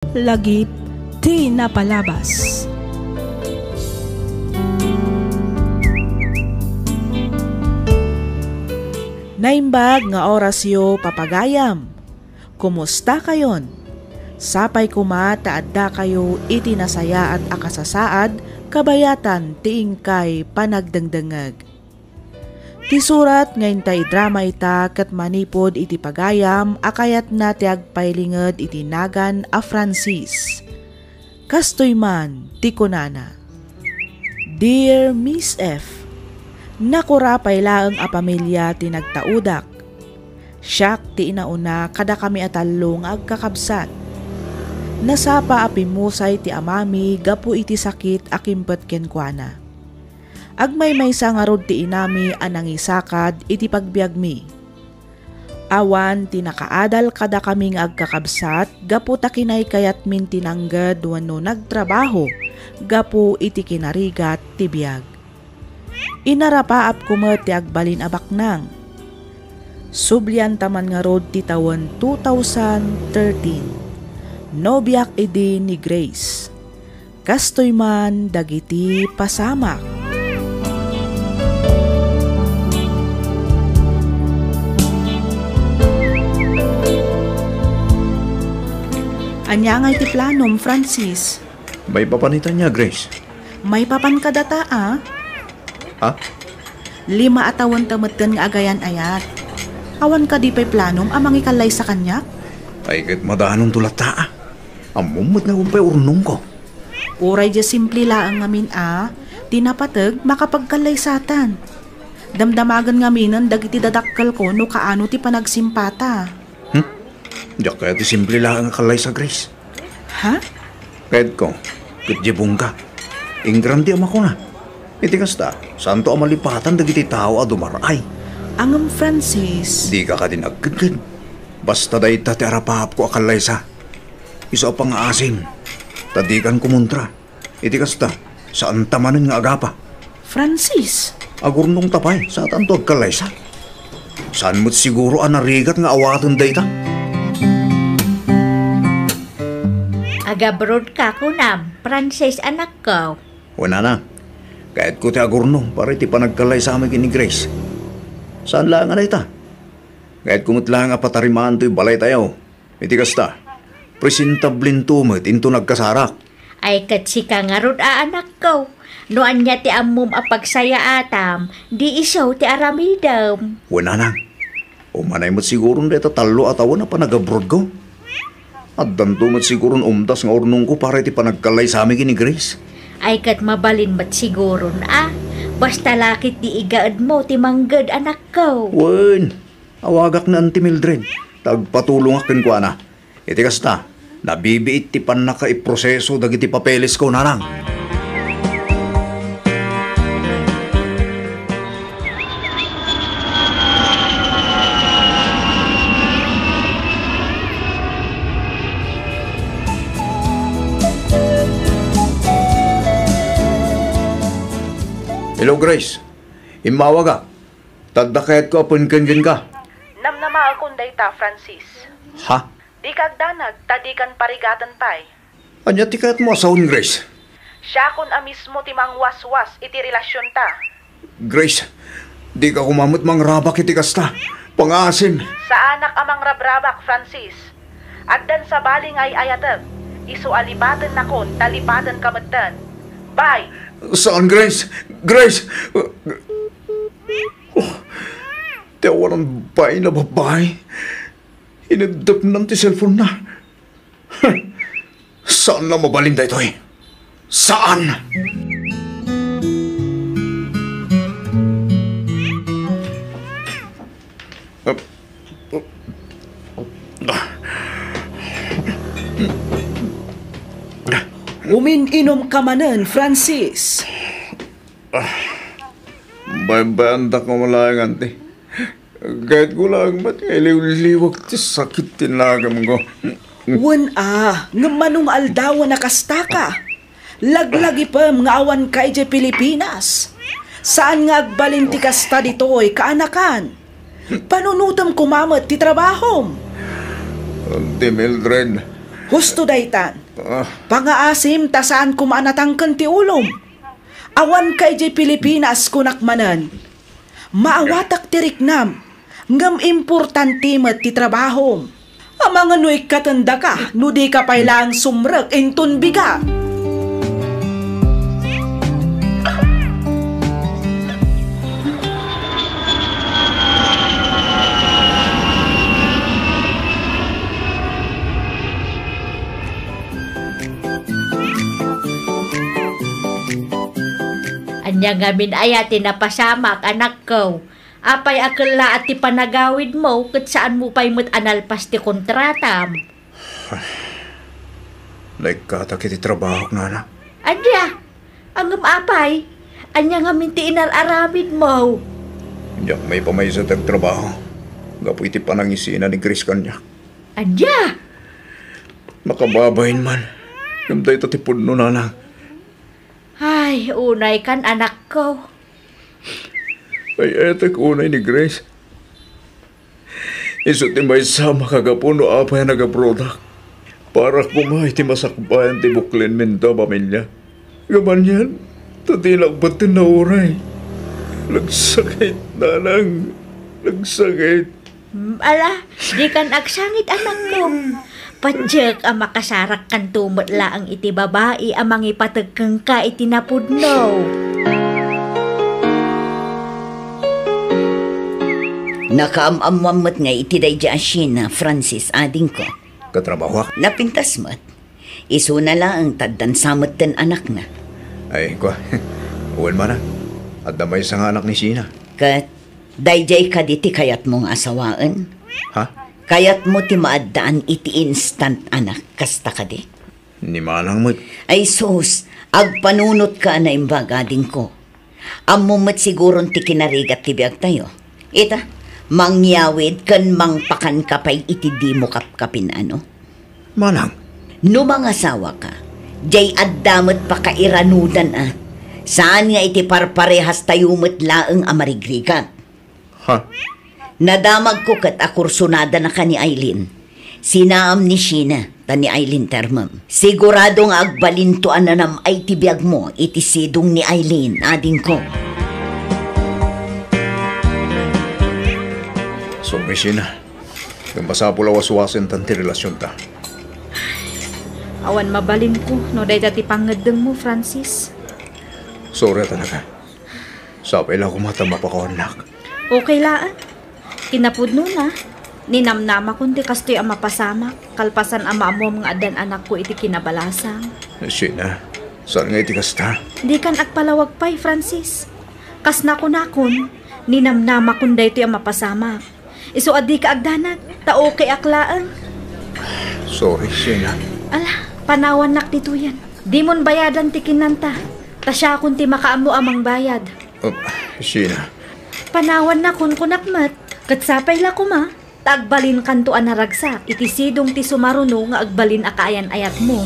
Lagip ti napalabas. Naimbag nga orasyo papagayam. Kumusta kayon? Sapay kuma taadda kayo iti nasaya at akasasaad kabayatan tiing kay panagdangdangag. Ti surat ngayon tay drama ita kat manipod iti pagayam akayat na ti agpailinged iti nagan a Francis. Kastoy man ti kunana. Dear Miss F, nakurapay laeng a pamilya ti nagtaudak. Siyak ti inauna kada kami atalong agkakabsat. Nasapa apimusay ti amami gapu iti sakit akimpet kenkwana. Agmay-maysa nga rod ti inami anangisakad iti pagbiag mi. Awan ti nakaadal kada kaming agkakabsat gapu ta kinay kayat min tinangged wenno nagtrabaho gapu iti kinarigat ti biag. Inarapaap kumet ti agbalin abaknang. Sublian taman nga rod ti tawen 2013. Nobiak idi ni Grace. Kastoy man dagiti pasamak. Anya nga iti planom, Francis? May papanitan niya, Grace. May papan ka data, ah? Ha? 5 atawan tamatgan nga agayan ayat. Awan ka di pa'y planom amang ikalay sa kanya? Ay, kahit madahanong tulata, ah. Amumot na kumpay urnong ko. Uray di simple laang ngamin, ah. Tinapatag makapagkalay satan. Damdamagan ngaminan dagiti dadakkel ko no kaano ti panagsimpata. Diyak kaya ti simple lang ang kalay sa Grace. Ha? Kahit ko, kitjibong ka. Ingram di ama ko na. Iti kasta, santo amalipatan dagiti tao a dumaray. Angam Francis. Di ka din agkagad. Basta dahi ti arapahap ko akalay sa. Isa pang asim. Tadikan kumontra. Iti kasta, saan tamanin nga agapa. Francis. Agurnong tapay, sa tanto agkalay sa. Saan mo't siguro anarigat nga awatan dahi ta? Agabrod ka kunam, Francis anak ko. Wala na. Kahit ko ti agurno, para iti panagkalay sa amin ni Grace. Saan lang nga ita? Kahit kumot lang nga patarimaan to'y balay tayo. Iti kasta, presentablin tumit into nagkasarak. Ay katsi ka nga rod anak ko. Noan niya ti amum apagsaya atam, di isaw ti aramidam. Wala na. Umanay mo't siguro na ito talo at awan na panagabrod ko. At danto mo't siguro umtas nga urnong ko para iti panagkalay sa amin ni Grace. Ay kat mabalin mat siguro na. Basta lakit di igaad mo ti manggad anak ko. Wen, awagak na anti Mildred. Tagpatulong akin ko na. Iti kasta, nabibiit ti pan nakaiproseso dagiti papeles ko narang. Hello, Grace. Imawag ka. Tagdakayat ko apun kanyan ka. Namnama akong dayta, Francis. Ha? Di kagdanag, tadikan parigatan pa'y. Anya ti kayat mo asawon, Grace? Siya kun amismo ti mang waswas iti relasyon ta. Grace, di ka kumamot mang rabak iti kasta. Pangasim. Sa anak amang rabrabak, Francis. At dan sa baling ay ayatag. Isu alibatan na kon, talibatan kamatan. Bye! Saan, Grace? Grace! Tiyawan ang bahay na babae. Inadap ng ti cellphone na. Saan na mabalinda ito eh? Saan? Umininom ka manen, Francis. Banda ko malayang ante. Kahit ko lang ba't liwag ti sakit tinagam ko. Wan nga manong aldawa na kastaka. Laglagi pam nga awan kay je Pilipinas. Saan nga agbalin ti kasta dito'y kaanakan? Panunutam kumamot ti trabahom. Ante Mildred, Husto daytan. Ah, Pangaasim tasaan kumaanatangkan ti ulom. Awan kay di Pilipinas kunakmanan. Maawatak ti riknam. Ngam importante met ti trabaho. Amang ano'y katanda ka, no di ka pailang sumrek inton biga. Anya ngamin ayati na pasamak, anak ko. Apay akala at ti panagawid mo, kat saan mo pa'y mo't analpas ti kontratam. nagkatak iti trabaho na na. Anya, ang apay, anya ngamin ti inalaramid mo. Diyak may pamay sa tagtrabaho. Gapo iti panangisina ni Chris kanya. Anya, Makababayin man. Gamday tatipod no nanang. ay, unay kan anak ko. Ay etek unay ni Grace. Isot ti may sama kagapuno apay nagaprodak. Para kumay ti masakbayan ti buklin minto pamilya. Gaman yan, tatilakbat ti nauray. Nagsakit nanang. Nagsakit. Ala, di kan aksangit anak ko. Padyak ang makasarak kan tumot laang iti babae amang ipatagkang ka iti napudno. Nakaamamamot nga iti dayja asyena, Francis, ading ko. Katrabawak. Napintas mat. Iso na lang ang taddan samot den anak na. Ay, kwa. Uwan man na. At damay sa nga anak ni Sina. Kat, dayjay ka diti kayat mong asawaan. Ha? Kayat mo ti maaddaan iti instant anak, kasta ka di. Ni manang mo't. Ay sus, agpanunot ka na imbagading ko. Amumat siguron ti kinarigat ti biag tayo. Ita, mangyawid kan mangpakan kapay iti di mo kapkapin ano. Manang. No mga asawa ka, jay addamot pa kairanudan ah. Saan nga iti parparehas tayo mo't laeng amarigrigat. Ha? Nadamag ko kat akursunada na ka ni Aileen. Sinaam ni Sheena, ta ni Aileen termam. Sigurado nga agbalintuan na nam ay tibiyag mo, iti sidong ni Aileen, ading ko. So, may Sina. Yung masapula waswasin tanti relasyon ta. Awan mabalin ko, no day dati pangadeng mo, Francis. Sorry talaga. Sapay lang kumatama pa ko anak. Okay laan. Kinapudno na. Ninamnama kundi kastoy ang mapasama. Kalpasan ang maamo mga adan anak ko iti kinabalasang. Sina, saan nga iti kasta? Di kan agpalawag pa'y, Francis. Kas nakon, ninamnama kundi ito ang mapasama. Iso adi ka agdanag, tao kay aklaan. Sorry, Sina. Ala, panawan nak dito yan. Di mon bayadan ti kinanta. Tasya kunti makaamo amang bayad. Sina. Panawan na kun kunakmat. Katsapay la kuma. Tagbalin kantuan na ragsak. Iti sidong ti sumaruno nga agbalin akayan ayat mo.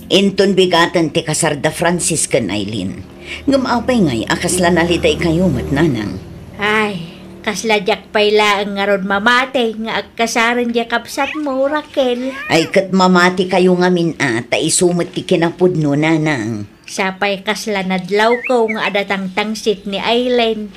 Inton bigatan ti kasarda Francis kan Aileen. Ngumapay ngay akasla naliday kayo mat nanang. Ay, kasladyak payla ang ngaron mamate nga agkasaran dya kapsat mo, Raquel. Ay kat mamati kayo ngamin ta isumot ti kinapudno nanang. Sapay kasla nadlaw ko nga adatang tangsit ni Aileen.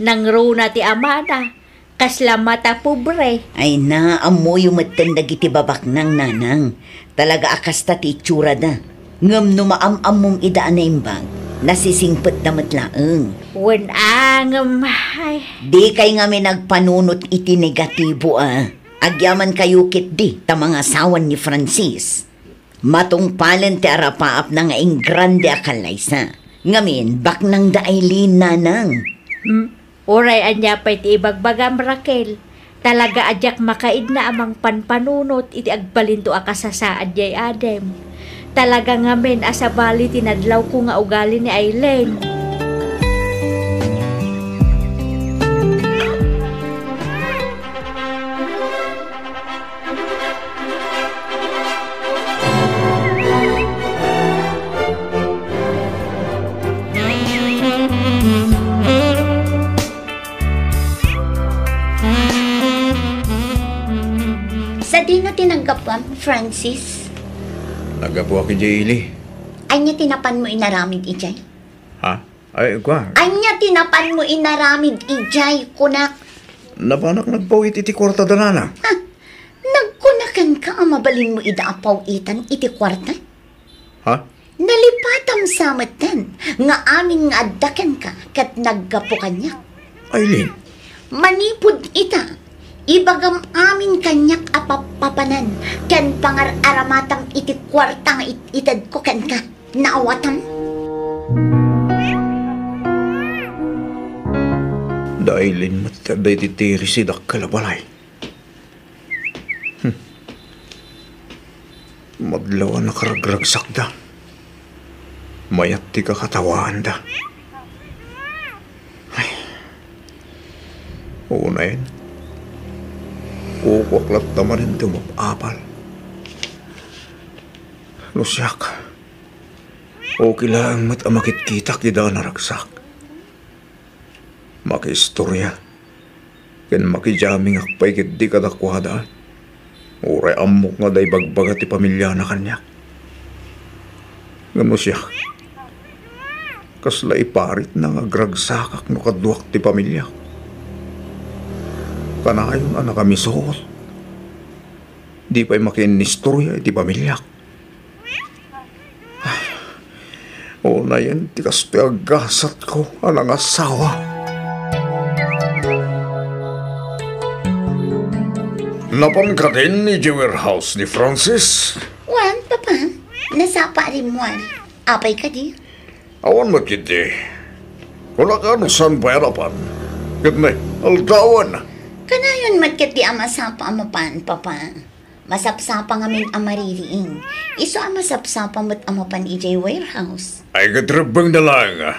Nang runa ti amana, kasla mata pobre. Ay na, amoy umatan dagiti babak ng nanang. Talaga akasta ti itsura da. Ngam numaam-am mong idaan na imbag. Nasisingpet na matlaeng. Wen angam, ay. Di kay nga may nagpanunot iti negatibo Agyaman kayo kit di ta mga asawan ni Francis. Matungpalan ti arapaap na nga ing grande akalaysa. Ngamin, bak nang da Aileen nanang. Oray anya pa'y ti ibagbagam, Raquel. Talaga adyak makaid na amang panpanunot iti agbalinto akasasaad jay adem. Talaga ngamin asabali tinadlaw ko nga ugali ni Aileen. Sa dino tinanggapam, Francis? Nagabuha ki Jayli. Ay niya tinapan mo inaramid, ijay? Ha? Ay, kwa. Ay niya tinapan mo inaramid, ijay, kunak. Napanak nagpawit iti kwarta danana. Ha? Nagkunakan ka mabalin mo idaapaw itan iti kwarta? Ha? Nalipatam samatan, nga amin nga addakan ka, kat naggapo kanya. Aileen. Manipod ita, ibagam amin kanyak apapapanan, kan pangar-aramatang iti kwarta nga itad ko kan ka, naawatam. Dailin matyaday titiri si Dakkalabalay. Madlawa na karagragsak da. Mayat ti kakatawaan da. Ay. Una yun. Kukwaklat naman yung tumapapal. Lusyak. Okay lang mat amakit-kita kida naragsak. Maki-istorya. Ken maki-jamming akpay kit di kadakwada. Uray amok nga day bagbaga ti pamilya na kanya. Ngano siya? Kasla iparit na nga gragsakak no kaduak ti pamilya. Kanayon anak kami sohol. Di pa'y makinistorya ti pamilya. O na yan, tikas ti agasat ko anang asawa. Napan ka din ni warehouse ni Francis? Wan, papa, nasapa rin mo. Apay ka di? Awan makiti. Kula ka no saan pa harapan. Kitnay, altawan. Kanayon matkat di amasapa amapan, papa. Masapsapa ngamin amaririing. Iso amasapsapa mo't amapan ijay warehouse. Ay katribang na lang.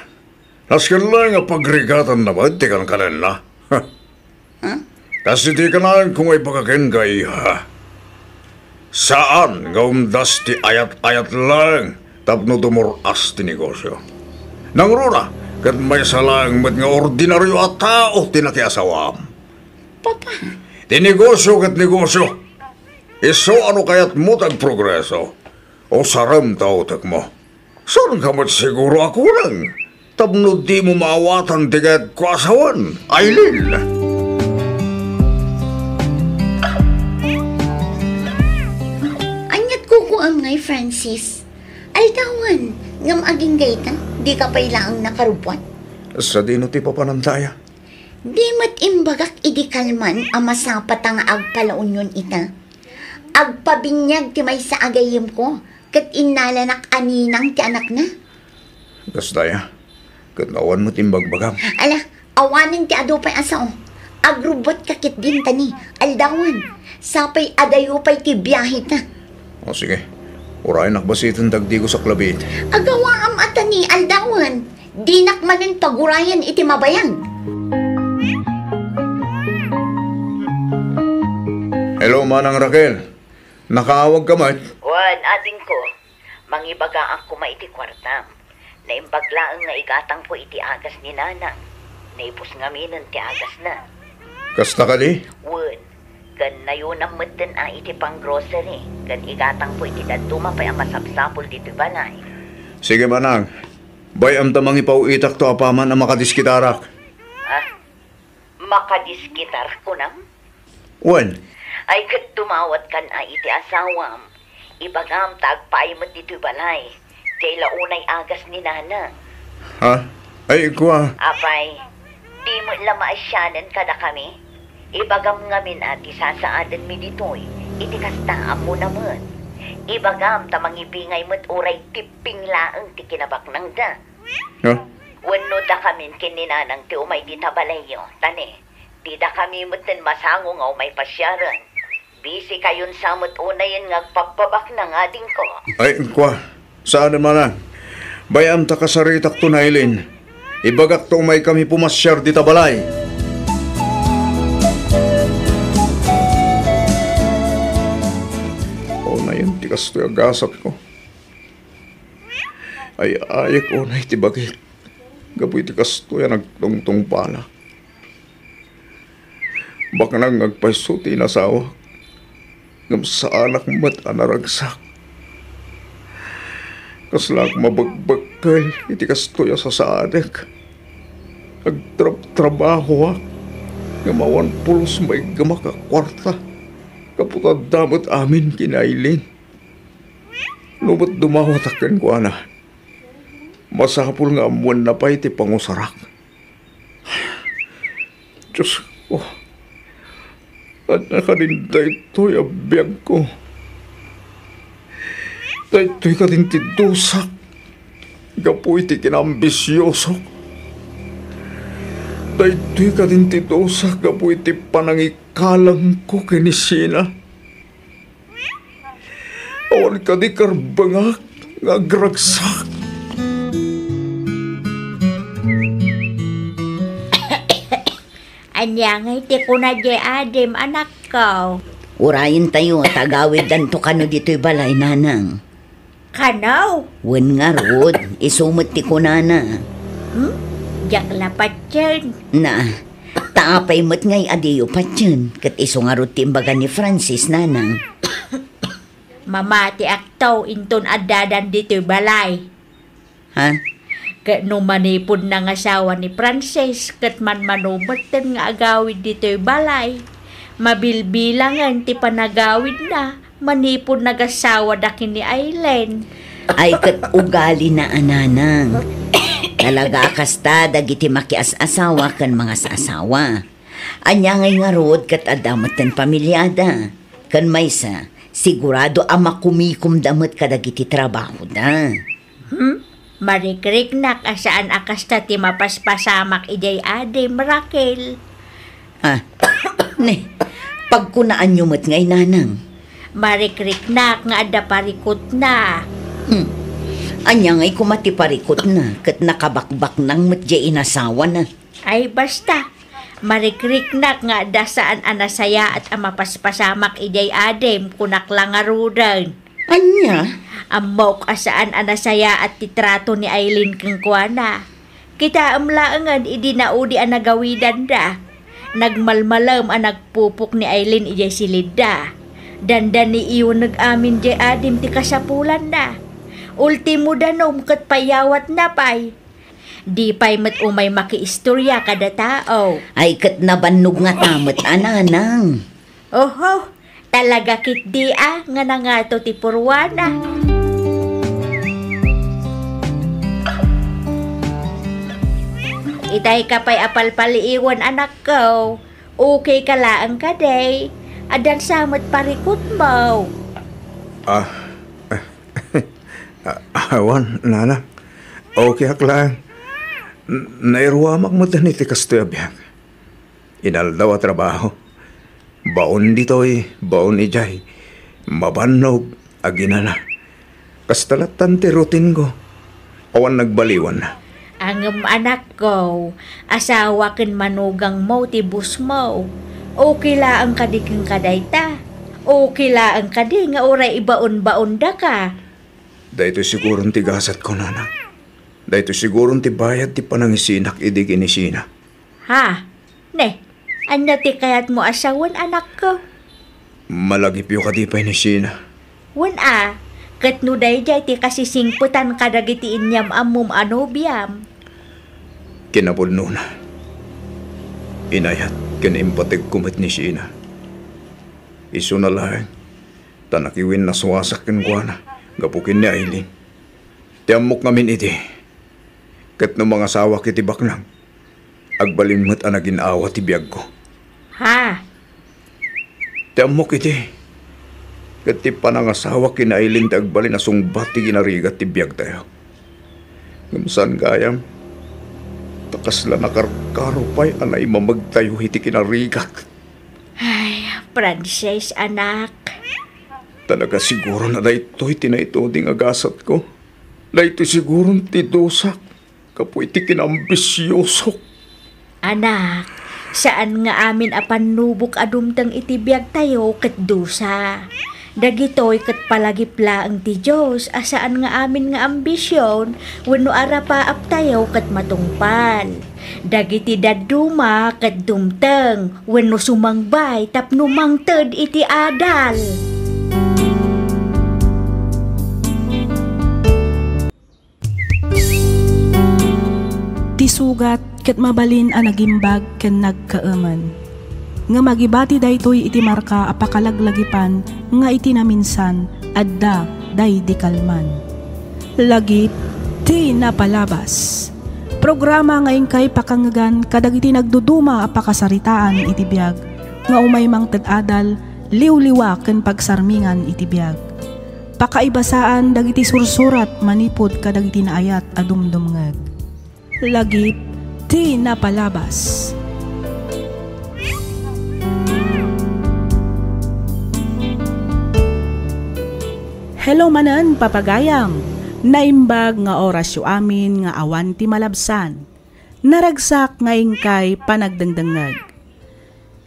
Naskan lang ang pagrigatan naman, tikan ka rin na. Huh? Kasi di ka na kung ay pagkakin kay ha. Saan nga umdas ti ayat-ayat lang tapno tumuras ti negosyo. Nangruna, kat may salang mat nga ordinaryo at tao tinakiasawam. Papa, Ti negosyo kat negosyo. Iso ano kayat mo tag-progreso? O saram tautak mo? Saan ka mat siguro ako lang? Tapno di mo maawatan ti kayat kwasawan, Aileen. kukuam ngay Francis. Altawan, ngam aging gayta, di ka pailaang nakarubwat. Sa dino ti papanantaya. Di mat imbagak idi kalman amasapat ang agpalaon yun ita. Agpabinyag ti may sa agayim ko, kat inalanak aninang ti anak na. Gastaya, kat nawan mo timbagbagam. Ala, awanin ti ado pa'y asao. Agrubot kakit din tani, aldawan. Sapay adayo pa'y ti biyahe ta. O sige, urayan nakbasitin dagdi ko sa klabit. Agawa am atani, aldawan. Dinak manin pagurayan iti mabayang. Hello, Manang Raquel. Nakaawag ka mat? Wan, ading ko. Mangibaga ako maiti kwartam. Naimbaglaan nga igatang po iti agas ni Nanang. Naipos nga minan ti agas na. Kasta ka di? Wan, kan na yun ang matan iti pang grocery. Kan igatang po iti daduma pa ang masapsapol dito balay. Sige, Manang. Bayam tamang ipauitak to apaman ang makadiskitarak. Ha? Makadiskitar ko nang? Wan? Ay kat tumawat kan iti asawam. Ibagam tagpaimot dito balay. Kay launay agas ni Nana. Ha? Ay, kuha. Apay, di mo lamaasyanan kada kami. Ibagam ngamin ati sasaadan mi ditoy. Iti kastaan mo naman. Ibagam tamang ibingay mo't uray tiping laang ti kinabak nang da. Ha? Wano da kamin kininanang ti umay di tabalayo. Tane, di da kami mo't masango nga umay pasyaran. Bisi kayon samot unayin ngagpapabak na nga din ko. Ay, kuha. Saan naman na? Bayam ta kasaritak to na Eileen. Ibagak to may kami pumasyar di tabalay. O na yun, tikas to yung gasat ko. Ay, ayak o na itibagit. Gaboy tikas to yung nagtungtong pala. Baka nang nagpasuti na sawa. ngam sa anak mat anaragsak. Kaslak mabagbagkal iti kastoya sa saanek. Agtrabaho ngam awan pulos may gamak a kwarta. Kaputad damot amin kinailin. Lumot dumawatakan ko ana. Masapul nga amuan na pa iti pangusarak. Diyos ko. At nakarinday ito'y abiyag ko. Dahito'y karintidusak. Gapu iti kinambisyoso. Dahito'y karintidusak. Gapu iti panangikalang ko kinisina. Awan ka di karbangak nga agragsak. Anya nga iti ko na di Adem, anak ko. Urayin tayo, tagawid danto kano dito'y balay, nanang. Kanaw? Wen nga rod, isumot ti kunana. Diyak lapat yan. Na, taapay mo't ngay adiyo pa dyan, kat iso nga rod timbaga ni Francis, nanang. Mamati aktaw inton adadan dito'y balay. Ha? Kat no manipod ng asawa ni Francis, kat man manumatan nga agawid dito'y balay. Mabilbilangan ti panagawid na, manipod nag-asawa dakin ni Aileen. Ay kat ugali na ananang. Talaga kasta dagiti makias-asawa kan mga asawa. Anya ngay nga rod kat adamatan pamilyada. Kan maysa, sigurado ama kumikum damot kadagiti trabaho da. Marikriknak asaan akasta ti mapaspasamak ijay Adem, Raquel. Ne, pagkunaan nyo mo't ngay nanang. Marikriknak nga ada parikot na. Anya ngay kumati parikot na, kat nakabakbak nang mo't jay inasawa na. Ay basta, marikriknak nga ada saan anasaya at amapaspasamak ijay Adem kunak lang arudan. Anya? Amok asaan anasaya at titrato ni Aileen kang kuana. Kita amlaangan idinaudi ang nagawidan da. Nagmalmalam ang nagpupok ni Aileen ijay silid da. Dandan ni iyon nag-amin jay Adem ti kasapulan da. Ultimo danom kat payawat na pay. Di pay mat umay makiistorya kada tao. Ay kat nabannog nga tamot ananang. Oho, talaga kit di nga nangato ti purwana. Itay ka pa'y apalpaliiwan anak ko. Okay ka laang ka day. Adan samot parikot mo. Awan, nana. Okay aklang. Nairuamak mo taniti kastoy abiyag. Inaldaw a trabaho. Baon dito'y, baon ijay. Mabanog, aginana. Kastalatan ti rutin ko. Awan nagbaliwan na. Ang anak ko, asawa ken manugang mo ti bus mo. Okay laang kadiking kadayta. Okay laang kadi nga oray ibaon-baon da ka. Dahito sigurong ti gasat ko, nana. Dahito sigurong ti bayad ti panangisinak idi ginisina. Ha? Ne, anya ti kayat mo asawan anak ko? Malagipyo ka di pa ni Sina. Wan kat no dayjay ti kasisingputan kadagiti inyam amum anobiyam. Kinapulno na. Inayat kinimpatig kumit ni Sina. Iso na lang. Tanakiwin na suwasak kinkwana. Gapukin ni Aileen. Tiamok ngamin iti. Kat no mga sawa kiti baknang. Agbalimot ang naginawa ti biyag ko. Ha? Tiamok iti. Kat ti panangasawa kina Aileen ti agbalin na sungbat ti ginarigat ti biyag tayo. Ngamusan gayam. Takasla nakarkaro pa'y anay mamagtayo iti kinarigat. Ay, Frances anak. Talaga siguro na daytoy tinaito ding agasat ko. Daytoy siguro ti dosak. Kapoy ti kinambisyosok. Anak, saan nga amin apan nubok adumtang itibiyag tayo ket dusa. Dagitoy ket palagipla ang ti Diyos asaan nga amin nga ambisyon wenno arapaap tayo ket matungpal. Dagiti daduma ket dumteng wenno sumangbay tapno mangted iti adal. sugat ket mabalin a nagimbag ken nagkaaman. Nga magibati daytoy iti marka apakalaglagipan nga iti naminsan adda day di kalman. Lagip ti napalabas. Programa ngayon kay pakangagan kadag iti nagduduma apakasaritaan iti biyag nga umay mang tad-adal liw-liwa ken pagsarmingan iti biyag. Pakaibasaan dagiti sursurat manipod kadag iti naayat adumdumngeg. Lagip ti napalabas. Hello manan papagayam. Naimbag nga oras yu amin nga awan ti malabsan. Naragsak nga ingkay panagdangdangag.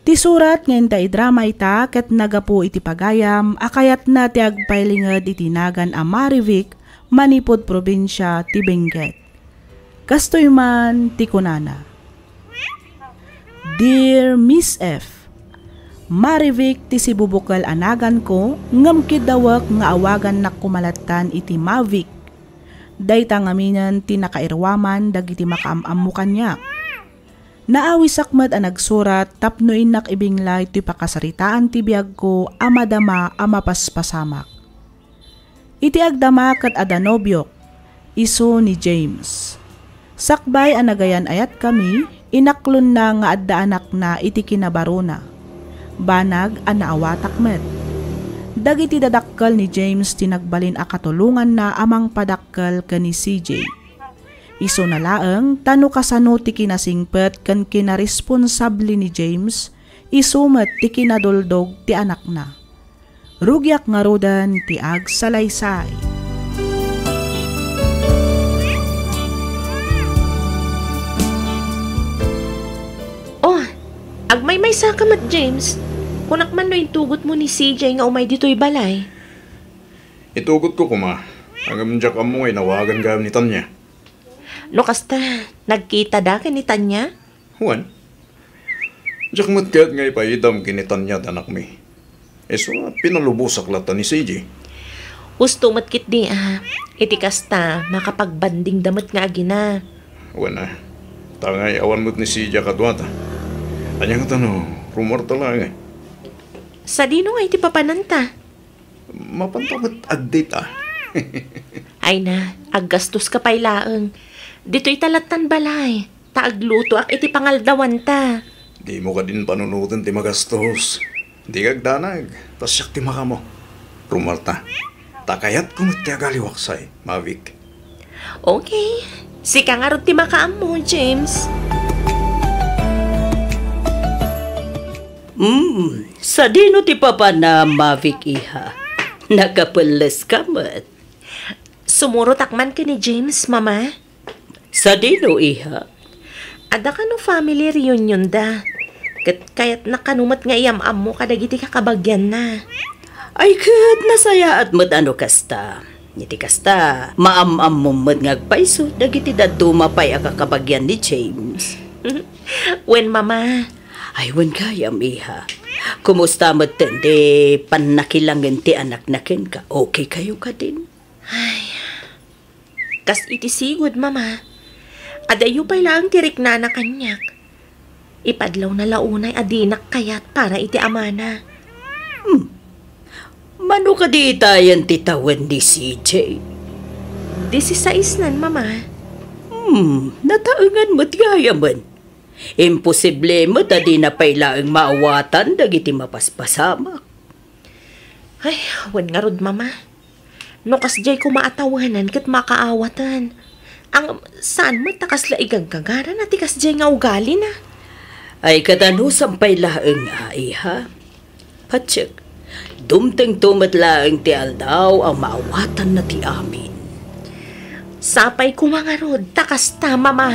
Ti surat nga inta idrama ita ket nagapu iti pagayam akayat na ti agpailinged iti nagan a Marivic manipod probinsya ti Benguet. Kastoy man ti kunana. Dear Miss F, Marivic ti si bubukal anagan ko ngam kidawak nga awagan na kumalatan iti Mavic. Dayta ngaminan ti nakairwaman dagiti makaamam kanya. Naawi sakmet a nagsurat tapno inak ibinglay ti pakasaritaan ti biyag ko amadama amapaspasamak. Iti agdama kat adanobyok, iso ni James. Sakbay anagayan ayat kami, inaklon na nga adda anak na iti kinabaruna. Banag anaawatak met. Dagiti dadakkel ni James tinagbalin a katulungan na amang padakkel ken ni CJ. Iso na laeng tano kasano ti kinasingpet ken kinaresponsable ni James, isumet ti kinaduldog ti anak na. Rugyak nga rodan ti agsalaysay. Oh, agmay-may sakamat James. Kunak man no intugot mo ni CJ nga umay dito'y balay. Itugot ko kuma. Hanggang dyak mo ay nawagan gam ni Tanya. No kasta, nagkita da ni Tanya? Juan, dyak matkat nga ipaidam kini Tanya danak mi. So, pinalubusak lata ni CJ. Gusto matkit di iti kasta, makapagbanding damat nga agina. Juan na, tangay awan mo't ni CJ kadwata. Anyang tanong, rumor talaga. Sa dino nga iti papananta? Mapantamat agdate Ay na, aggastos ka pa'y laeng. Dito'y talatan balay. Taagluto ak iti pangaldawan ta. Di mo ka din panunutin ti magastos. Di kagdanag, tas siyak ti maka mo. Rumor ta, takayat kumit ti agaliwaksay, Mavic. Okay, sika nga rin ti makaam mo, James. Sa dino ti papa na Mavic iha. Nakapulas ka mat. Sumuro takman ka ni James, mama. Sa dino iha. Ada ka no family reunion da. Kaya't nakanumat nga iyam-am mo kadagiti kakabagyan na. Ay kat nasaya at mat ano kasta. Iti kasta, maam-am mo mat ngagpaiso dagiti daduma pa'y akakabagyan ni James. When mama? Ay, wan kayam, iha. Kumusta mo tende, panakilangan ti anak nakin ka? Okay kayo ka din? Ay, kas iti sigod, mama. Adayo pa'y lang tirik na na kanyak. Ipadlaw na launay adinak kayat para iti amana. Mano ka di itayan titawan ni CJ? 16 nan, mama. Nataangan mo't gaya man. Imposible mo tadi na pailaang maawatan dagiti mapaspasamak. Ay, wan nga rod, mama. No kasjay ko maatawanan kat makaawatan. Ang saan mo takas laigang kagaran at kasjay nga ugali na? Ay katano sampay laang iha. Patsik, dumteng tumat laang ti aldaw ang maawatan na ti amin. Sapay ko mga rod, takas ta, mama.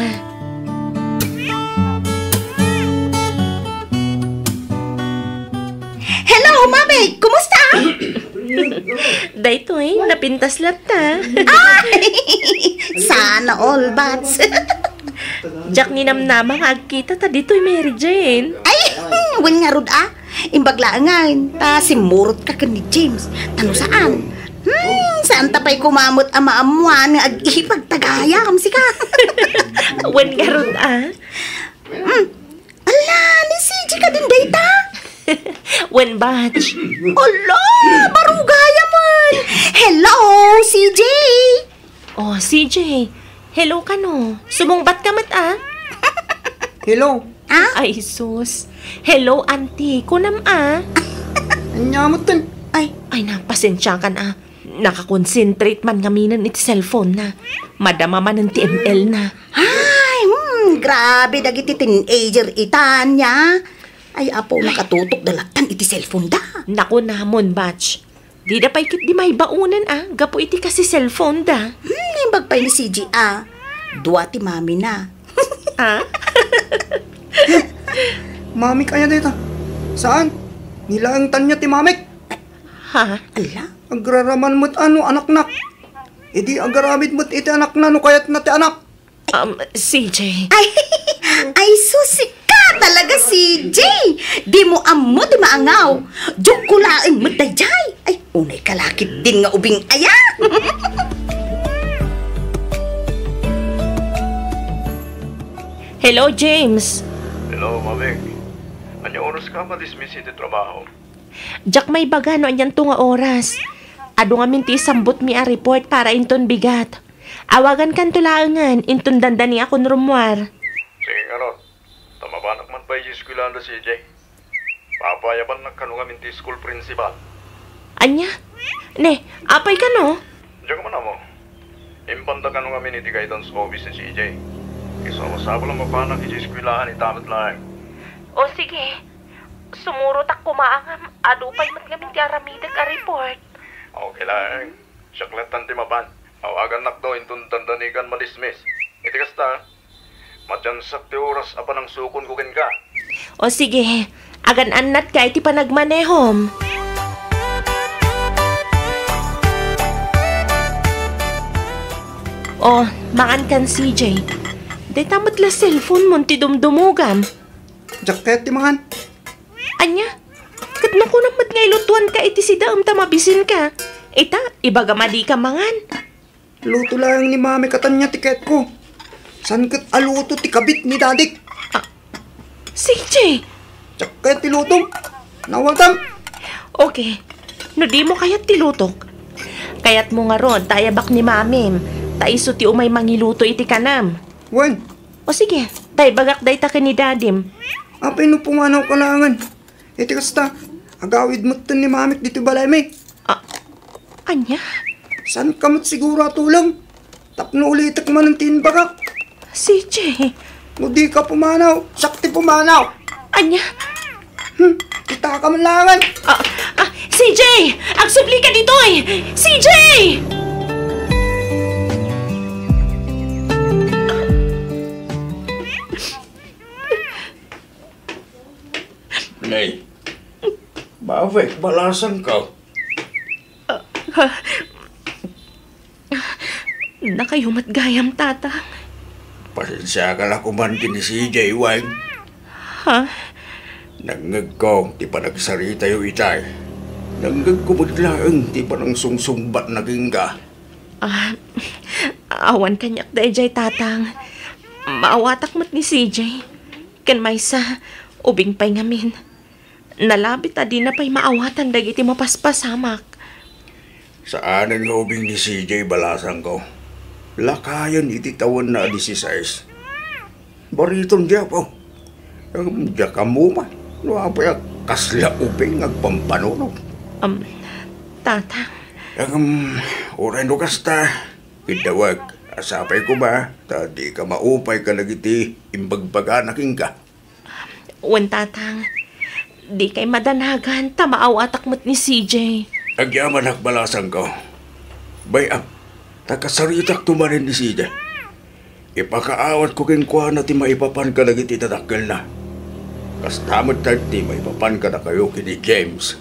Hello, Mami! Kumusta? Dahito napintas lata. Ay! Sana all bats. Jack ni namnama nga agkita ta dito'y Mary Jane. Ay! Wan nga rod imbaglaangan. Ta simurot ka ni James. Tano saan? Saan tapay kumamot ama-amuan nga ag-ipagtagaya kamsi ka? Wen nga ron Ala, ni CJ ka din data? Wen batch. Ala, marugaya man. Hello, CJ. Oh, CJ. Hello ka no. Sumungbat ka mat Hello. Ay, sus. Hello, auntie. Kunam Anyamot tan. Ay, napasensya ka na. Nakakonsentrate man ngaminan iti cellphone na. Madama man ng TML na. Ay, grabe dagiti teenager itan niya. Ay, apo nakatutok dalatan iti cellphone da. Naku namon, batch. Di da pa'y kit di may baunan Gapo iti kasi cellphone da. Limbag pa ni CJ Dua ti mami na. Mamik aya data. Saan? Nilaang tanya ti mamik. Ha? Ala? Agraraman mo't anak-nak. Idi agaramid mo't iti anak na no kayat na ti anak. CJ. Ay, susik ka talaga, CJ. Di mo amo, di maangaw. Diyok kulaan mo dayay. Ay, unay kalakit din nga ubing aya. Hello, James. Hello, Mamik. Anya oras ka ma-dismiss iti trabaho? Jack may baga no anyan to nga oras. Ado nga minti sambot mi a report para inton bigat. Awagan kan tulaangan, inton dandan ni akong rumwar. Sige nga ron. Tamabanak man pa yung eskwelahan da CJ. Papayaban nagkano nga minti school principal. Anya? Ne, apay ka no? Diyan ka man mo. Impanda ka nung amin iti guidance office ni CJ. Isama-sabo lang mapanak iti eskwelahan itamat lang. O sige. Sumurot ak kumaangam. Ado pa'y matgamin ti aramidag a report. Okay lang. Siyaklatan ti mapan. Awagan nakdo intun dandanikan madismiss. Iti kasta. Matyansak ti oras apa ng sukon kukin ka. O sige. Agan-anat ka iti panagmanehom. O, mangan kan CJ. Day tamat la cellphone mo ti dumdumugan. Jacket ti mangan. Anya? Kat nakunamat nga ilutuan ka iti si daam tamabisin ka. Ita, ibaga madi ka mangan. Luto lang ni mami katanya tiket ko. San kat aluto ti kabit ni dadik. CJ! Jacket ti luto. Nawagam. Okay. No di mo kayat tilutok. Kayat mo nga ron, tayabak ni mamim. Taiso ti umay mangiluto iti kanam. Wen, O sige, taybagak day ta ni dadim. apay no pumanaw kalangan. Iti kasta, agawid mo ni mamik dito balay may. Anya? San kamot siguro tulang? Tapno ulitak man ng tinbagak. CJ! No di ka pumanaw, sakti pumanaw. Anya? Kita ka man langan. CJ! Agsubli ka dito eh! CJ! Nay, bakit balasan ka? Nakayumat gayam, tata. Pasensya ka lang kuman kini CJ, Wang. Ha? Nangag ko, di pa nagsarita yung itay. Nangag kumudlaang, di pa nang sungsumbat naging ka. Awan kanyak dayjay, tatang. Maawatak mo't ni CJ. Kan may sa ubing pay ngamin. Nalabit adi na pa'y maawatan dagiti mapaspasamak. Saan ang ubing ni CJ balasan ko? Lakayan iti tawan na 16. Bariton diya po. Diya ka mo man. Nuapay kasla ubing agpampanunog. Tatang. Oray no kasta. Kitawag. Asapay ko ba? Tadi ka maupay ka nagiti imbagbaga naking ka. Wan, tatang. Di kay madanagan, tamaawatak mo't ni CJ. Agyaman balasan ko. Bayang, takasaritak tumarin ni CJ. Ipakaawat ko kinkwa na ti maipapan ka nagiti tatakgal na. Kastamot ti maipapan ka na kayo kini James.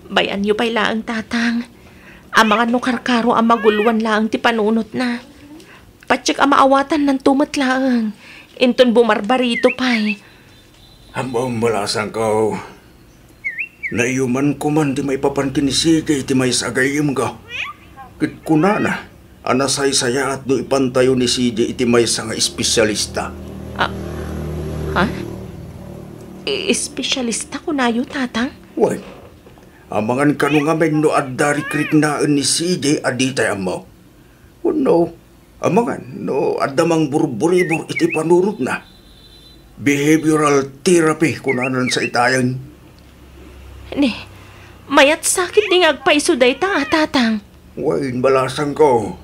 Bayan niyo pa'y laang, tatang. Ang mga nukarkaro ang maguluan laang ti panunot na. Patsik ang maawatan ng tumat laang. Inton bumarbarito pa'y. Hambang balasan ko. Naiyuman ko man di maipapan kini CJ ti may sagayim ka. Kit kunana. Anasay-saya at do ipantayo ni CJ iti maysa nga espesyalista. Ha? Espesyalista ko na yun, tatang? Wen, amangan ka no nga men no adari kriknaan ni CJ aditay amaw. No, amangan no adamang burburibor iti panurot na. Behavioral therapy kunanan sa itayan. Ni, mayat sakit di ngagpaiso day ta, tatang. Wen, balasang ko.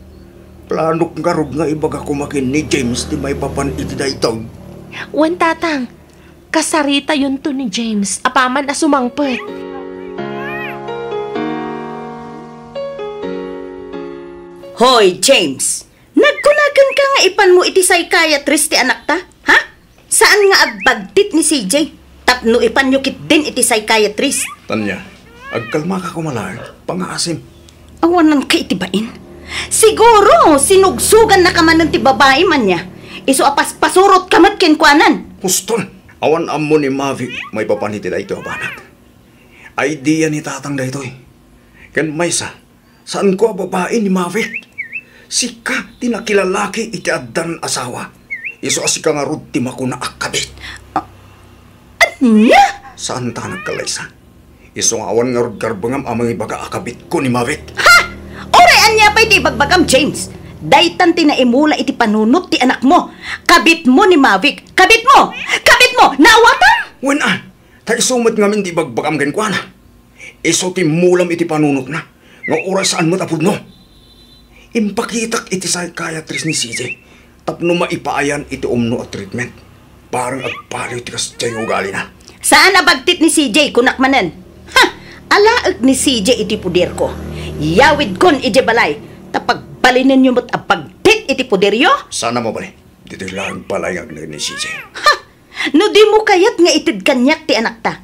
Planok nga rog nga ibaga kumakin ni James di may papan iti dayton. Wan, tatang. Kasarita yun to ni James. Apaman asumangpet. Hoy, James! Nagkunagan ka nga ipan mo iti psychiatrist ti anak ta? Ha? Saan nga agbagtit ni CJ? Tapno ipan nyo kit din iti psychiatrist. Tanya, agkalma ka kumalay. Pangaasim. Awanan ka itibain. Siguro, sinugsugan na kamanan ti babae man niya. Iso apas pasurot kamat kenkwanan. Pustol, awan ammo ni Mavi may papaniti da ito abanak. Idea ni tatang da ito eh. Kan maysa, saan ko babae ni Mavi? Sika tinakilalaki iti addan asawa. Iso asika nga rod ti makuna akabit. Anya? Saan ta nagkalaysa? Iso nga awan nga rod garbangam amang ibaga akabit ko ni Mavi. Ha? Oray anya pa iti bagbagam, James. Daytan tinaimula iti panunot ti anak mo. Kabit mo ni Mavic. Kabit mo! Kabit mo! Naawatan! Wen tayo sumat ngamin di bagbagam genkwana. Iso ti mulam iti panunot na. Nga oras saan mo tapod no. Impakitak iti psychiatrist ni CJ. Tapno maipaayan iti umno at treatment. Parang agpaliw ti kastya yung ugali na. Saan nabagtit ni CJ kunakmanan? Ha! Alaag ni CJ iti puder ko. Yawid kon iti balay. Tapag balinin nyo mo't abagtit iti puderyo? Sana mo bali. Dito lang palayag na ni CJ. Ha! No di mo kayat nga itid kanyak ti anak ta.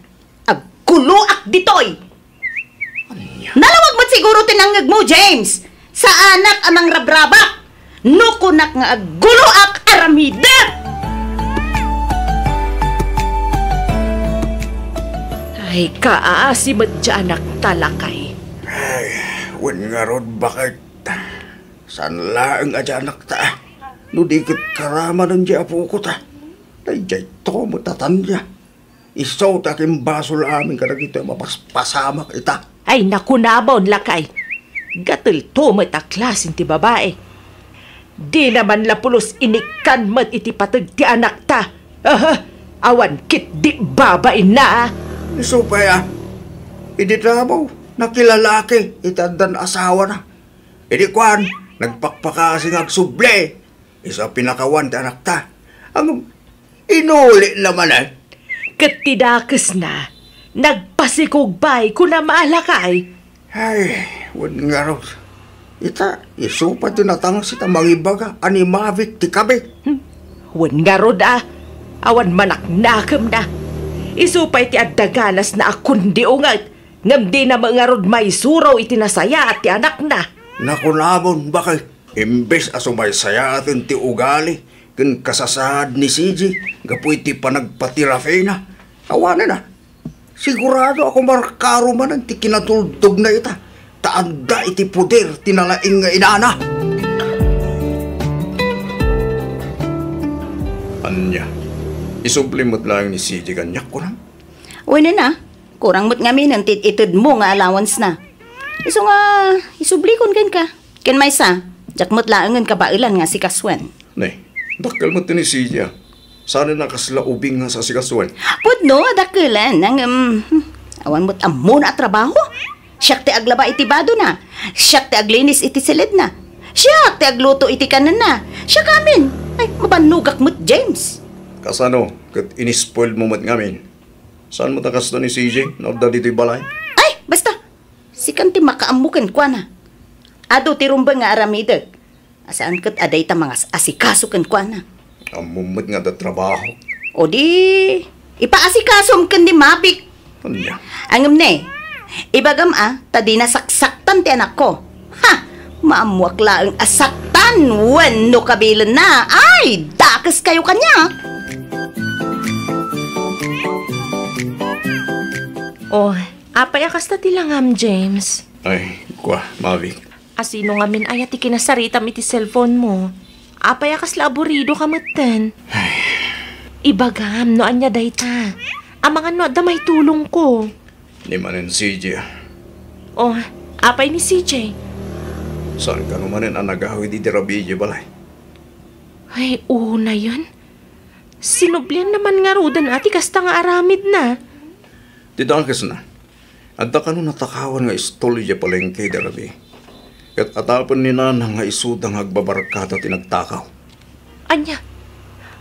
Agkuluak ditoy! Nalawag mo't siguro tinangag mo, James! Sa anak amang rabrabak! No kunak nga agkuluak aramida! Ay, kaasimat dyan anak talakay. Ay, wen nga rod bakit? San laang adya anak ta? No di kat karama ng dya po ko ta. Ay, jay to mo tatandya. Isaw ta kim basol amin kada kita mapaspasamak ita. Ay, nakunabon lakay. Gatil to mo't aklasin ti babae. Di naman lapulos inikan mo't iti patag ti anak ta. Awan kit di babain na. Iso pa ya. Idi trabaw. Nakilalaki. Itandan asawa na. Idi kwan. Nagpakpakasing agsuble. Isa pinakawan ti anak ta. Ang inuli naman eh. Katidakas na. Nagpasikugbay kuna maalakay. Ay, wan nga raw. Ita, iso pa tinatang si tamangibaga. Ani Mavic ti kabe. Wan nga rod awan manaknakam na. Iso pa iti adaganas na akundi ungat. Ngam di na mga rod may suraw iti nasaya at ti anak na. Nakunabon bakit? Imbes asumay saya atin ti ugali. Kun kasasad ni CJ. Gapoy ti panagpatirafe na. Awanan na. Sigurado ako markaro man ang ti kinatuldog na ita. Taanda iti puder tinalaing nga inana. Anya, isuplimot lang ni CJ kanyak ko lang. Uy na, kurang mo't ngamin ang itid mo nga allowance na. Iso nga, isublikon kan ka. Ken may sa, jak mo't laangan ka bailan nga si Kaswen. Nay, dakal mo ni CJ. Sana nakaslaubing nga sa sikaswan. Pudno, dakilan. Awan mo't amo na trabaho. Siyak ti aglaba iti bado na. Siyak ti aglinis iti silid na. Siyak ti agluto iti kanan na. Siya kamin. Ay, mabanugak mo't James. Kasano, kat inispoiled mo mat ngamin. Saan mo takas to ni CJ? Naudda dito'y balay? Ay, basta. Sikan ti makaamukan kwa na. Ado ti rumbang nga aramidag. Asaan kat aday ta mga asikasukan kwa na. Amumot nga da trabaho. O di, ipaasikasom kan di Mavic. Anya? Angam ne, ibagam tadi nasaksaktan ti anak ko. Ha, maamuak laang asaktan, wano kabilan na. Ay, dakas kayo kanya. Oh, apay akas na tilangam, James. Ay, kwa, Mavic. Kasino nga min ayat ikinasaritam iti cellphone mo. Apay akas laborido ka matan. Ibagam, no anya dayta. Amangan no damay tulong ko. Ni manen CJ. Oh, apay ni CJ? Saan ka numanen ang nagahawid iti rabidyo balay? Ay, una yun. Sinublian naman nga rudan ati kasta nga aramid na. Tidaan kas na. Adda ka nung natakawan nga istolya palengke di rabi. Kat atapan ni nanang nga isudang agbabarkada tinagtakaw. Anya,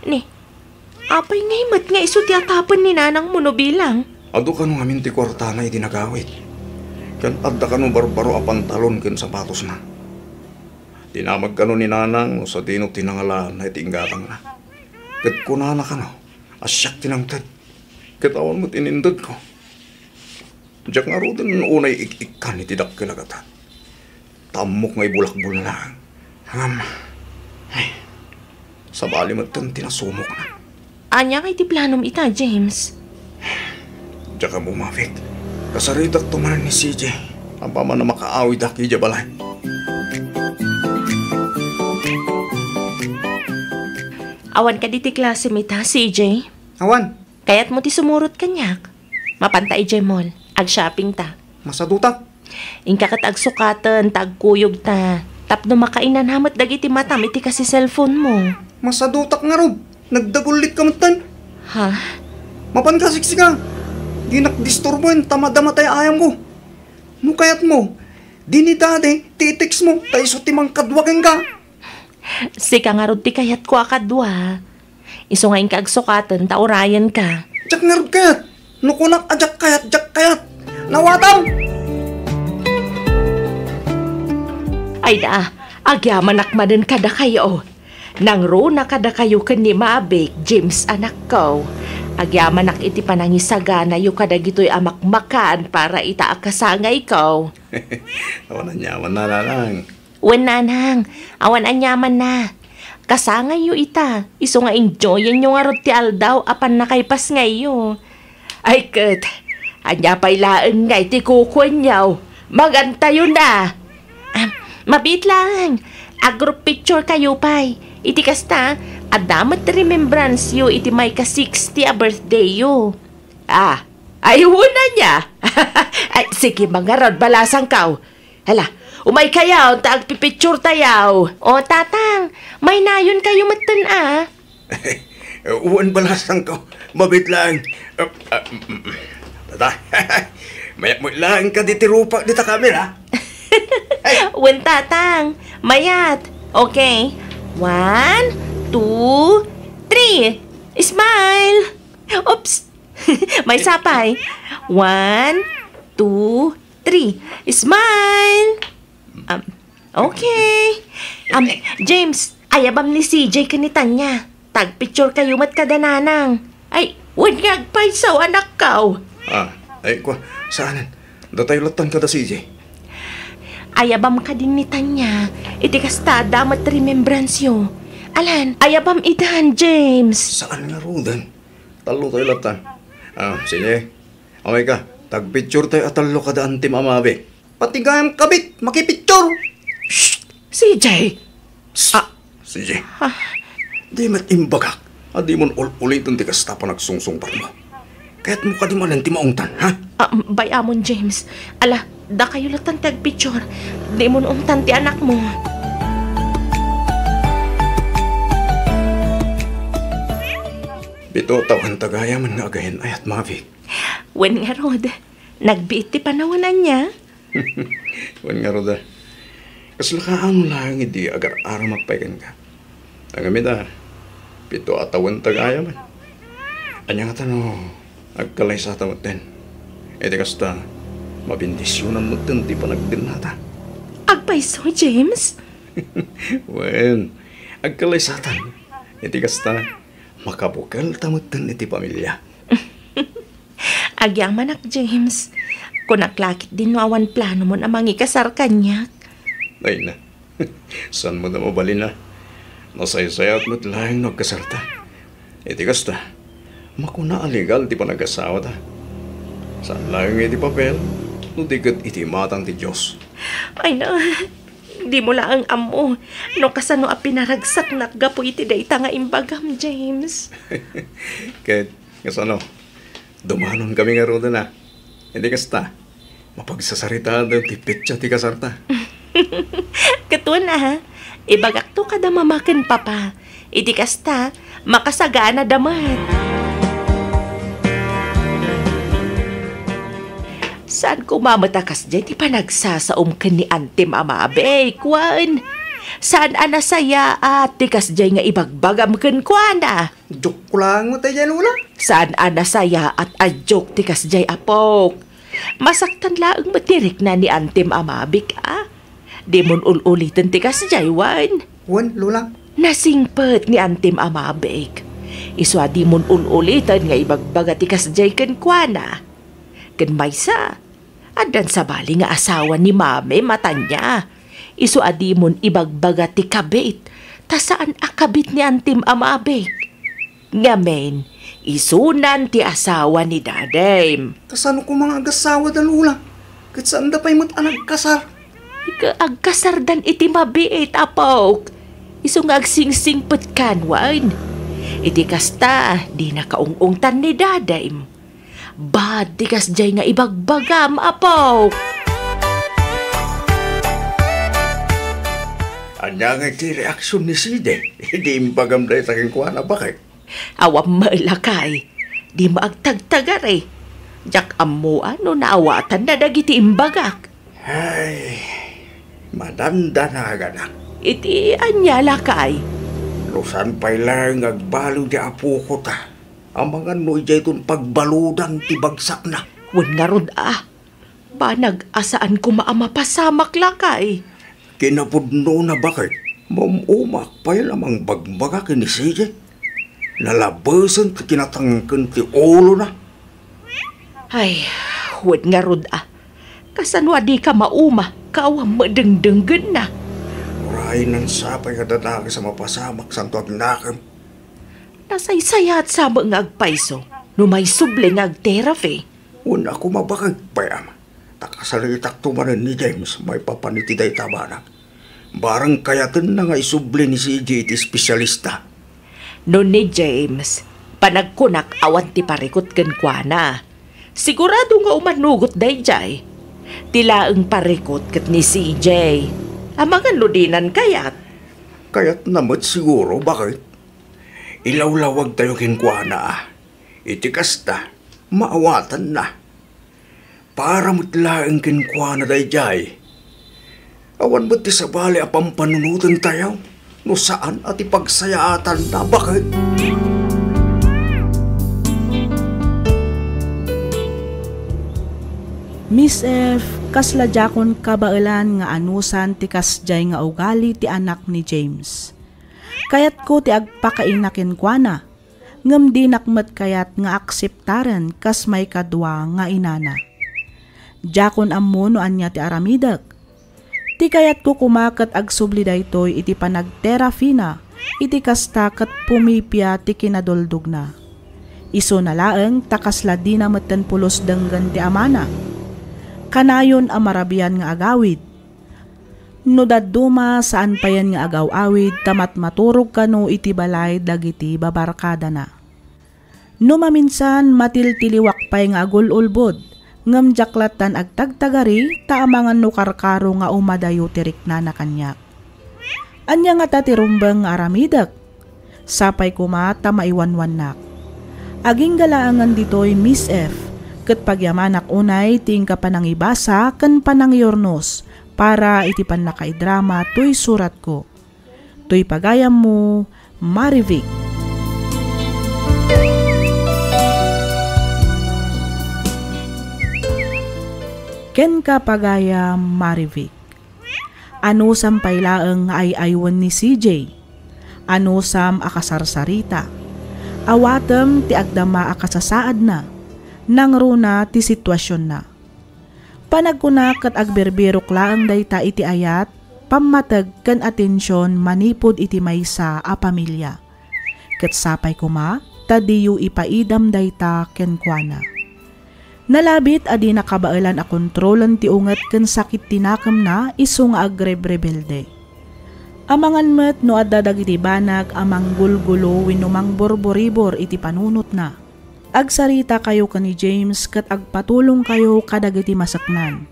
ni, apay nga imat nga iso ti atapan ni nanang mo no bilang. Ado ka nung amin ti kwarta na itinagawit. Kan adda ka nung barbaro a pantalon ken sapatos na. Tinamag ka nung ni nanang o sa dino tinangalaan na itinggatang na. Kat kunana ka no, asyak tinangtad. Kat awan mo tinindad ko. Diyak nga ro din unay ik-ikan itidak kinagatan. Tamok ngay bulakbul na lang. Hangam, ay, sa bali mo itong tinasumok na. Anya kay ti planom ita, James? Diyak ka bumafik. Kasaridak tumanan ni CJ. Ang paman na makaawid aki dya balay. Awan ka di ti klase mita, CJ? Awan, Kaya't mo ti sumurot kanyak. Mapanta ijay mall. Ag-shopping ta. masadutak. Ingka kat agsukatan, tagkuyog ta. Tapno makainan hamot dagiti matam iti kasi cellphone mo. Masadutak nga Rob. Nagdagulit ka matan. Ha? Mapan ka siksika. Di nakdisturbo yun, tamadama tayo ayam ko. No kayat mo, di ni dade, titix mo, tayo so timang kadwakin ka. Sika nga rod ti kayat ko akadwa. Iso nga ingka agsukatan, taurayan ka. Tsak nga Rob kayat. No kunak ajak kayat, jak kayat. Nawataw! Ay da, agyaman akmanan kada kayo. Nang ro na kada kayo ken ni Mabik, James anak ko. Agyaman ak iti panangisagana yu kada gito'y amakmakan para itaakasangay ko. Awan na nyaman na lang. Wen nanang, awan anyaman na. Kasangay yu ita, iso nga enjoyin yu nga rod ti aldaw apan nakaipas ngayo. Ay ket, anya pa'y laeng nga iti kukwenyaw. Magantayo na. Mabit lang. Group picture kayo pay. Iti kasta, adamat remembrance yu iti may ka-60 a birthday yu. Ay na niya. Ay, sige mga rod, balasang kaw. Hala, umay kayaw, taagpipicture tayaw. O tatang, may nayon kayo matan Uwan balasang ko. Mabit lang. Tata, mayat lang ka diti rupa dita kamera. Wen tatang, mayat. Okay. 1, 2, 3. Smile. Oops. May sapay. 1, 2, 3. Smile. Okay. James, ayabam ni CJ kanitan niya. Tag-picture kayo mat kadananang. Ay, huwag ngagpaysaw anak kaw. Ay, kwa, saanan? Datay latan ka da CJ. Ayabam ka din ni Tanya. Iti kasta damat remembrance yo. Alan, ayabam itan, James. Saan nga rudan? Talo tayo latan. Sige. Okay ka. Tag-picture tayo at talo ka daan tim amabe. Pati gayam kabit, makipicture. Shh! CJ! CJ. Di mat imbagak. Di mo ulitin ti kasta pa nagsungsung pa mo. Kaya't mo ka di man ti maungtan, ha? Bayamon, James. Ala, da kayo latan tag-picture. Di mo umtan ti anak mo. Bito tawan tagaya man nga agahin ayat Mavic. Wen nga rod, nagbiit ti panawanan niya. Wen nga roda. Kaslakaang lang hindi agar-ara magpaigan ka. Nagamit bito atawan tagaya man. Anya nga tanong, agkalay sa tamot din. Edi kasta, mabindisyonan mo din ti panagdin nata. Agpaiso, James? Wen, agkalay sa tan. Edi kasta, makabukal tamot din iti pamilya. Agyaman ak, James. Kung naklakit din no awan plano mo na mangikasar kanyak. Ay na, saan mo na mabalin na? Nasaysayat mo't lahing nagkasarta. Iti kasta, makuna aligal ti panagasawa ta. Saan lahing iti papel, no digat iti matang ti Diyos. Ay na, Di mo lang amo. No kasano a pinaragsak nakgapo iti dayta nga imbagam, James. Kahit, kasano, dumanon kami nga roon na. Hindi kasta, mapagsasarita daw ti petsa ti kasarta. Katuan na ha. Ibagak to kada mamakin papa. Iti kasta, makasagana damat. Saan ko mamatakas dyan, ti panagsasaom ka ni Antem Amabe, kwan? Saan anasaya at tikas dyan nga ibagbagam kan kwana? Joke ko lang mo tayo dyan, Lula. Saan anasaya at adyok tikas dyan apok? Masaktan laang matirik na ni Antem Amabe ka? Di mon ulitin tikas dyan, wan? Wan, Lula. Nasingpet ni Antem Amabe. Iswa di mon ulitin nga ibagbaga tikas dyan kan kwana. Kan maysa, adan sa bali nga asawa ni mame mata niya. Isu adimon ibagbaga ti kabit, ta saan akabit ni Antem Amabe. Ngamen, isunan ti asawa ni Dadem. Kasano ko mga agasawa da, Lula? Kat saan da pa'y matanag kasar? Agkasar dan iti mabiit, apok. Isu nga agsingsingpet kanwan. Iti kasta, di nakaungungtan ni Dadem. Bad di kas jay nga ibagbagam, apo. Anya nga iti reaksyon ni Side. Hindi imbagam dahi taking kuha na bakit? Awam malakay. Di maagtagtagar eh. Jak amo ano naawatan na dagiti imbagak. Ay, madanda na ganak. Iti anya lakay. Lusan pa'y lang agbalo di apo ko ta. Ang mga noy dya itong pagbaludang tibagsak na. Wan nga rod Ba nag-asaan ko maamapasamak lakay? Kinapudno na bakit? Mamumak pa'y lamang bagbaga kini CJ. Nalabasan ti kinatangkan ti ulo na. Ay, wan nga rod Kasanwa di ka mauma, kawang madengdenggan na. Uray ng sapay nga dadaki sa mapasamak santo agnakam. Nasaysaya at sama nga agpaiso, no may suble nga agterafe. Una ko mabakag payam. Takasalitak tumanan ni James, may papanitiday tabanak. Barang kayatin na nga isuble ni si iti espesyalista. No ni James, panagkunak awan ti parikot kan kwa. Sigurado nga umanugot day jay. Tilaang parikot kat ni CJ. Amangan ludinan kayat. Kayat namat siguro, bakit? Ilawlawag tayo kinkwana. Iti kasta, maawatan na. Para mutlaang kinkwana day jay. Awan ba't ti sabali apang panunutan tayo? No saan at ipagsayaatan na, bakit? Miss F, kasladyakon kabailan nga anusan ti kasjay nga ugali ti anak ni James. Kayat ko ti agpakainakin kwa na, ngam di nakmet kayat nga akseptaran kas may kadwa nga inana. Jakon ammo no anya ti aramidak. Ti kayat ko kumakat agsubli daytoy iti panagterapi na, iti kasta kat pumipya ti kinaduldog na. Iso na laeng takasla di na meten pulos denggan ti amana. Kanayon amarabian nga agawid. No daduma saan pa yan nga agaw-awid tamat maturog kano iti balay dagiti babarkada na. No maminsan matiltiliwak pa'y nga agululbod, ngam jaklatan agtagtagari taamangan no karkaro nga umadayo tirik na kanyak. Anya nga tatirumbang nga aramidak, sapay kumata maiwanwanak. Aging galaangan ditoy Miss F, ket pagyamanak unay ting kapanangibasa ken panangyornos, para iti pan nakaidrama tuy surat ko. Tuy pagayam mo, Marivic. Ken ka pagayam, Marivic. Ano sam pailaeng ay aywan ni CJ? Ano sam akasarsarita? Awatem ti agdama akasasaad na, nang runa ti sitwasyon na. Panagkunak at agberbirok laang dayta iti ayat, pamatag kan atensyon manipod iti maysa a pamilya. Ket sapay kuma, tadiyo ipaidam dayta kenkwana. Nalabit adi nakabailan a kontrolan ti unget ken sakit tinakam na isu nga agrebrebelde. Amangan met no adda dagiti banag amang gulgulo wenno mang borboribor iti panunot na. Agsarita kayo ni James ket agpatulong kayo kadagiti masaknan.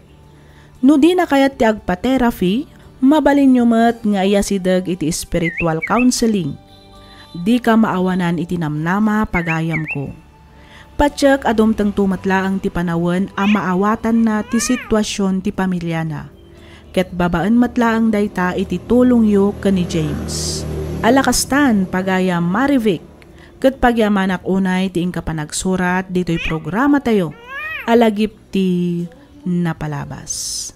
No di na kayat ti agpa-therapy, mabalin nyo met nga iyasideg iti spiritual counseling. Di ka maawanan iti namnama pagayam ko. Patsyak adom tang tumatlaang ti panawen a maawatan na ti sitwasyon ti pamilya na. Ket babaan matlaang dayta iti tulong yo ni James. Alakastan pagayam Marivic. Ket pagyamanak unay ti ingka panagsurat dito'y programa tayo. Alagip ti napalabas.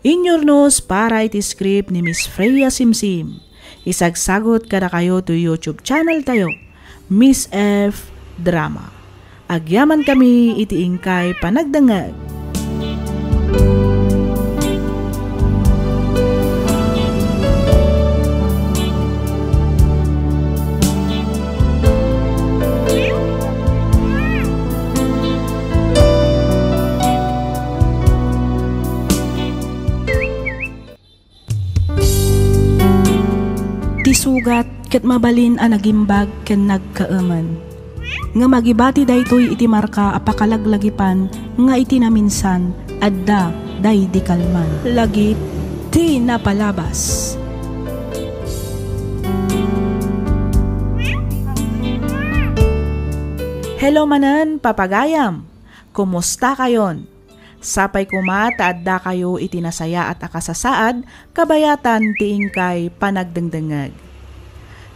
Inyornos para iti script ni Miss Freya Simsim. Isagsagot kada kayo to YouTube channel tayo, Miss F Drama. Agyaman kami iti ingkay panagdangag. Tisugat ket mabalin a nagimbag ken nagkaaman. Nga magibati daytoy iti marka apakalaglagipan nga iti naminsan adda day di kalman. Lagit ti napalabas. Hello manan papagayam. Kumusta kayon? Sapay kumata adda kayo iti nasaya at akasasaad kabayatan ti ingkay panagdengdengag.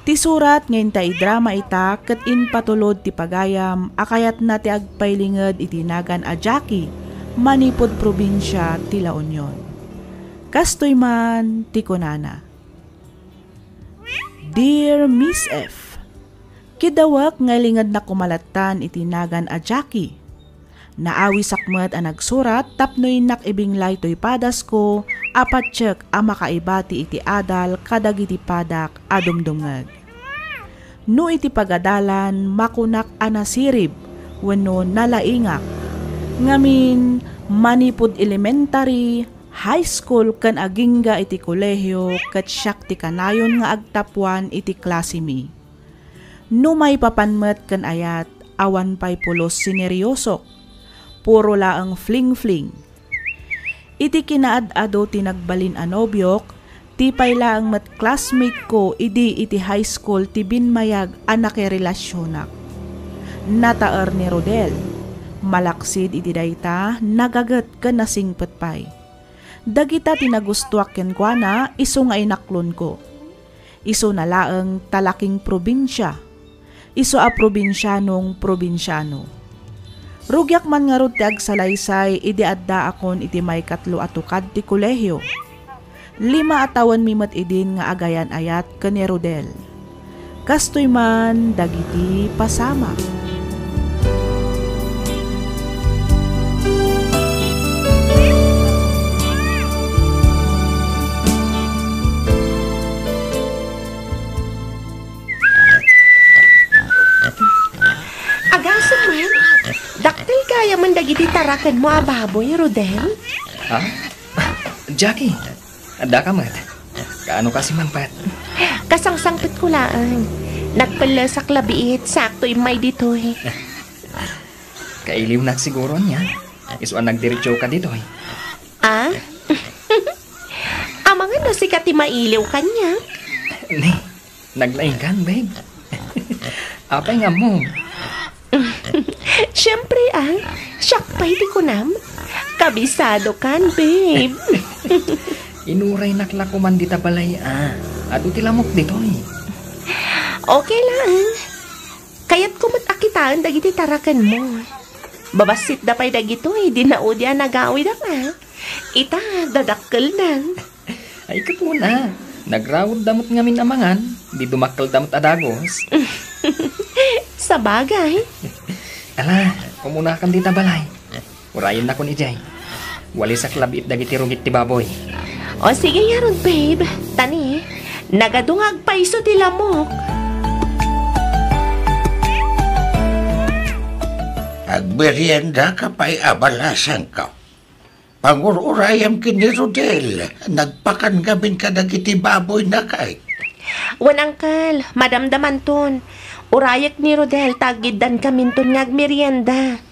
Ti surat ngayon ta idrama ita ket inpatulod ti pagayam akayat na ti agpailinged iti nagan a Jackie manipod probinsya ti La Union. Kastoy man ti kunana. Dear Miss F, kidawak nga linged na kumalatan iti nagan a Jackie. Naawi sakmet a nagsurat tapnoy nakibinglay toy padas ko apatsek a makaibati iti adal kadagiti padak adumdumngag. No iti pagadalan makunak anasirib wenno nalaingak. Ngamin manipud elementary, high school ken agingga iti kolehyo ket siak ti kanayon nga agtapuan iti klase mi. No may papanmet ken ayat awan pay pulos sineryosok. Puro laang fling-fling. Iti kinaad-ado tinagbalin a nobyok, tipay laang mat classmate ko idi iti high school ti binmayag anake relasyonak. Nataer ni Rodel. Malaksid iti dayta, nagagat ka nasingpet pay. Dagita tinagustuak ken kuana, iso nga inaklon ko. Iso na laang talaking probinsya. Iso a probinsyanong probinsyano. Rugyak man nga rod ti agsalaysay, idi adda akon iti may 3 atukad ti kolehyo. 5 atawan mimat idin nga agayan ayat ken ni Rodel. Kastoy man dagiti pasama. Agasa man, daktil kaya man dagiti tarakan mo ababoy, Rodel? Ha? Jackie, ada ka mat. Kaano kasi man pat? Kasangsangpit ko lang. Nagpalasak labiit, sakto'y may dito'y. Kailiw na siguro niya. Isuan nagdiretso ka dito'y. Ah? Amangan na sikat ti mailiw kanya. Ni, naglaing kan, babe. Apay nga mo. Siyempre syakpay di ko nam. Kabisado kan, babe. Inuray nakla ko man dita balay Ato tilamok dito'y. Okay lang. Kaya't kumatakitaan dagiti tarakan mo. Babasit da pa'y dagito'y dinaudya nagawid ka. Ita, dadakkel nan. Ay kapuna. Nagrawod damot ngamin amangan. Di dumakkel damot adagos. Sa bagay. Ala, kumunakan dita balay. Urayan na ko ni Jay. Wali sa klabit dagiti rugit ti baboy. O sige yaron, babe. Tani, nagadungag pa iso ti lamok. Agmerienda ka pa'y abalasan ka. Pangururayam kini Rodel, nagpakan gamin ka nagiti baboy na kay. Wan angkal, madamdaman ton. Urayak ni Rodel, tagidan kamin ton ngag merienda.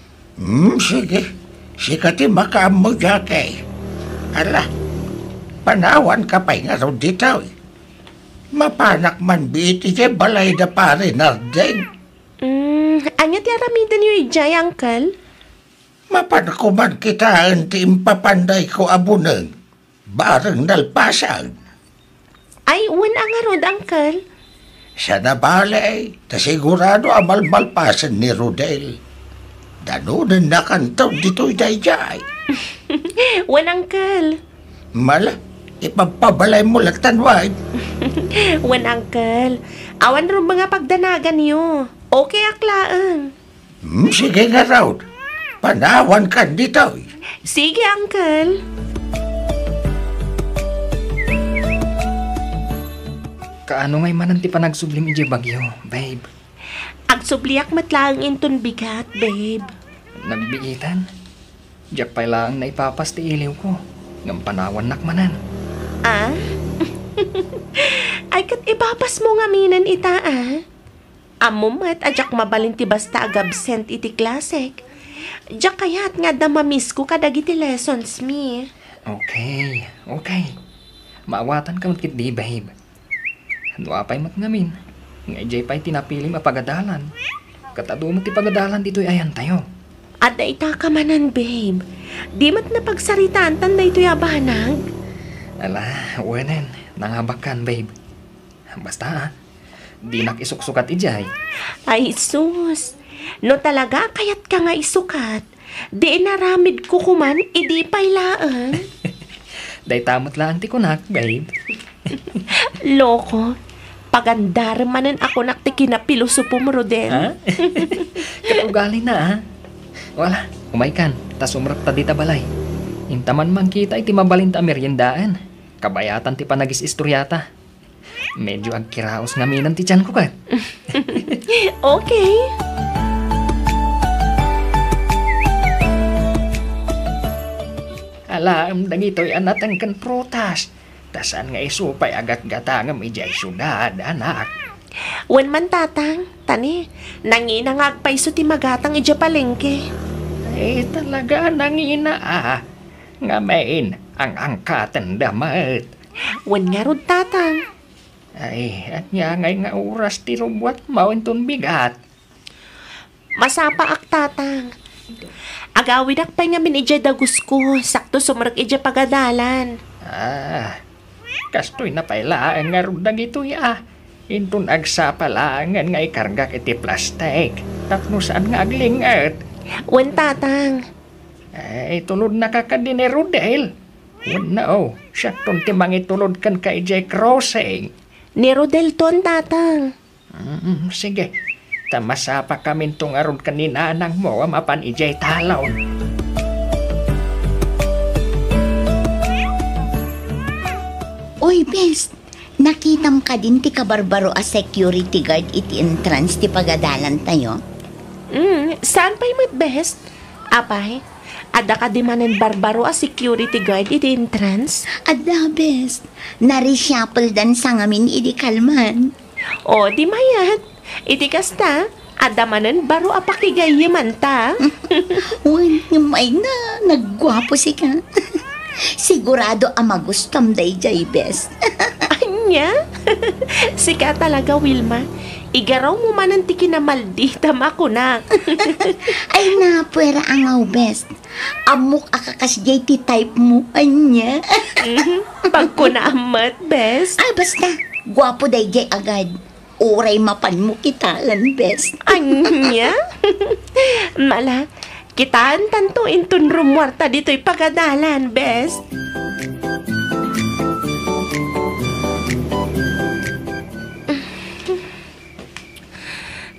Sige. Sikati makaam mo kay. Ala, panawan ka pa'y nga ron dito. Mapanak man biti kay balay na pare nardeng. Anya ti aramidan yu ijay, angkal? Mapanakuman kita ti impapanday ko abuneng. Bareng nalpasang. Ay, wan ang arod, angkal. Sa nabalay, tasigurado amal-malpasan ni Rodel. Danunan na kantaw dito'y dayjay. Wan, angkal. Mala, ipagpabalay mo latanway. Wan, angkal. Awan rin mga pagdanagan niyo. Okay, aklaan. Sige nga raw. Panawan ka dito. Sige, angkal. Kaano ngay mananti pa nagsublim ije bagyo, babe? Agsubliak matlaang inton bigat, babe. Nagbiitan. Diyak pa lang na ipapas ti iliw ko. Ngam panawan nakmanan. Ah? Ay kat ipapas mo nga minan ita, ah? Amumat, ajak mabalin ti basta agabsent iti klasek. Diyak kayat nga damamis ko kadag iti lessons mi. Okay. Maawatan ka matkit di, babe. Ano apay mat ngamin? Nga ijay pa'y tinapili mapagadalan. Katado mo ti pagadalan dito'y ayan tayo. At da ita ka manan, babe. Di mat na pagsaritaan tan na ito'y abanag. Ala, wenen. Nangabakan, babe. Basta, di nakisuksukat ijay. Ay, sus. No talaga kayat ka nga isukat. Di inaramid ko kuman, idi pailaan. Day tamot lang ti kunak, babe. Loko. Pagandar manan ako nakti kinapilosopo mo, Rodel. Ha? Katugali na, ha? Wala, umaykan. Tas umrap ta dita balay. Intaman man kita iti mabalin ta meriendaan. Kabayatan ti panagis istoryata. Medyo agkiraos nga minan ti tiyan ko kat. Okay. Alam, dagito'y anatang kan prutas. Tasan nga isupay agak gatangam ijay syudad, anak. Wen man tatang, tani, nangina nga agpaiso ti magatang ija palengke. Ay talaga nangina Nga main, ang angkatan damat. Wen nga rod tatang. Ay, at niya ngay nga oras ti rubuat maunton bigat. Masapa ak tatang. Agawid ak pa nga min ija dagus ko, sakto sumarag ija pagadalan. Kastoy na pailaan nga rudag ito Intun agsapalangan nga ikargak iti plastik. Tapno saan nga aglingat. Wen tatang. Ay, tulod na kakadine Rodel. Wen na Siya ti mangitulod kan ka ijay crossing. Ni Rodel ton tatang. Sige. Tamasapa kami itong aron kanina nang mo mapan ijay talaw. Oy, best. Nakitam ka din ti kabarbaro a security guard iti entrance ti pagadalan tayo? Saan pa'y mat best? Apay, ada ka di manen barbaro a security guard iti entrance? Ada, best. Narishuffle dan sa ngamin iti kalman. O, di mayat. Iti kasta, ada manen baro a pakigayaman ta. Uy, may na. Nagwapo si ka. Sigurado ang magustom day jay, best. Anya? Sika talaga, Wilma. Igaraw mo man ang tiki na maldita makuna. Ay na, pwera angaw, best. Amok akakas JT type mo, anya. Pagkuna amat, best. Ay, basta. Gwapo day jay agad. Oray mapan mo kitaan, best. Anya? Mala, kitaan tanto intun rumwarta dito'y pagadalan, best.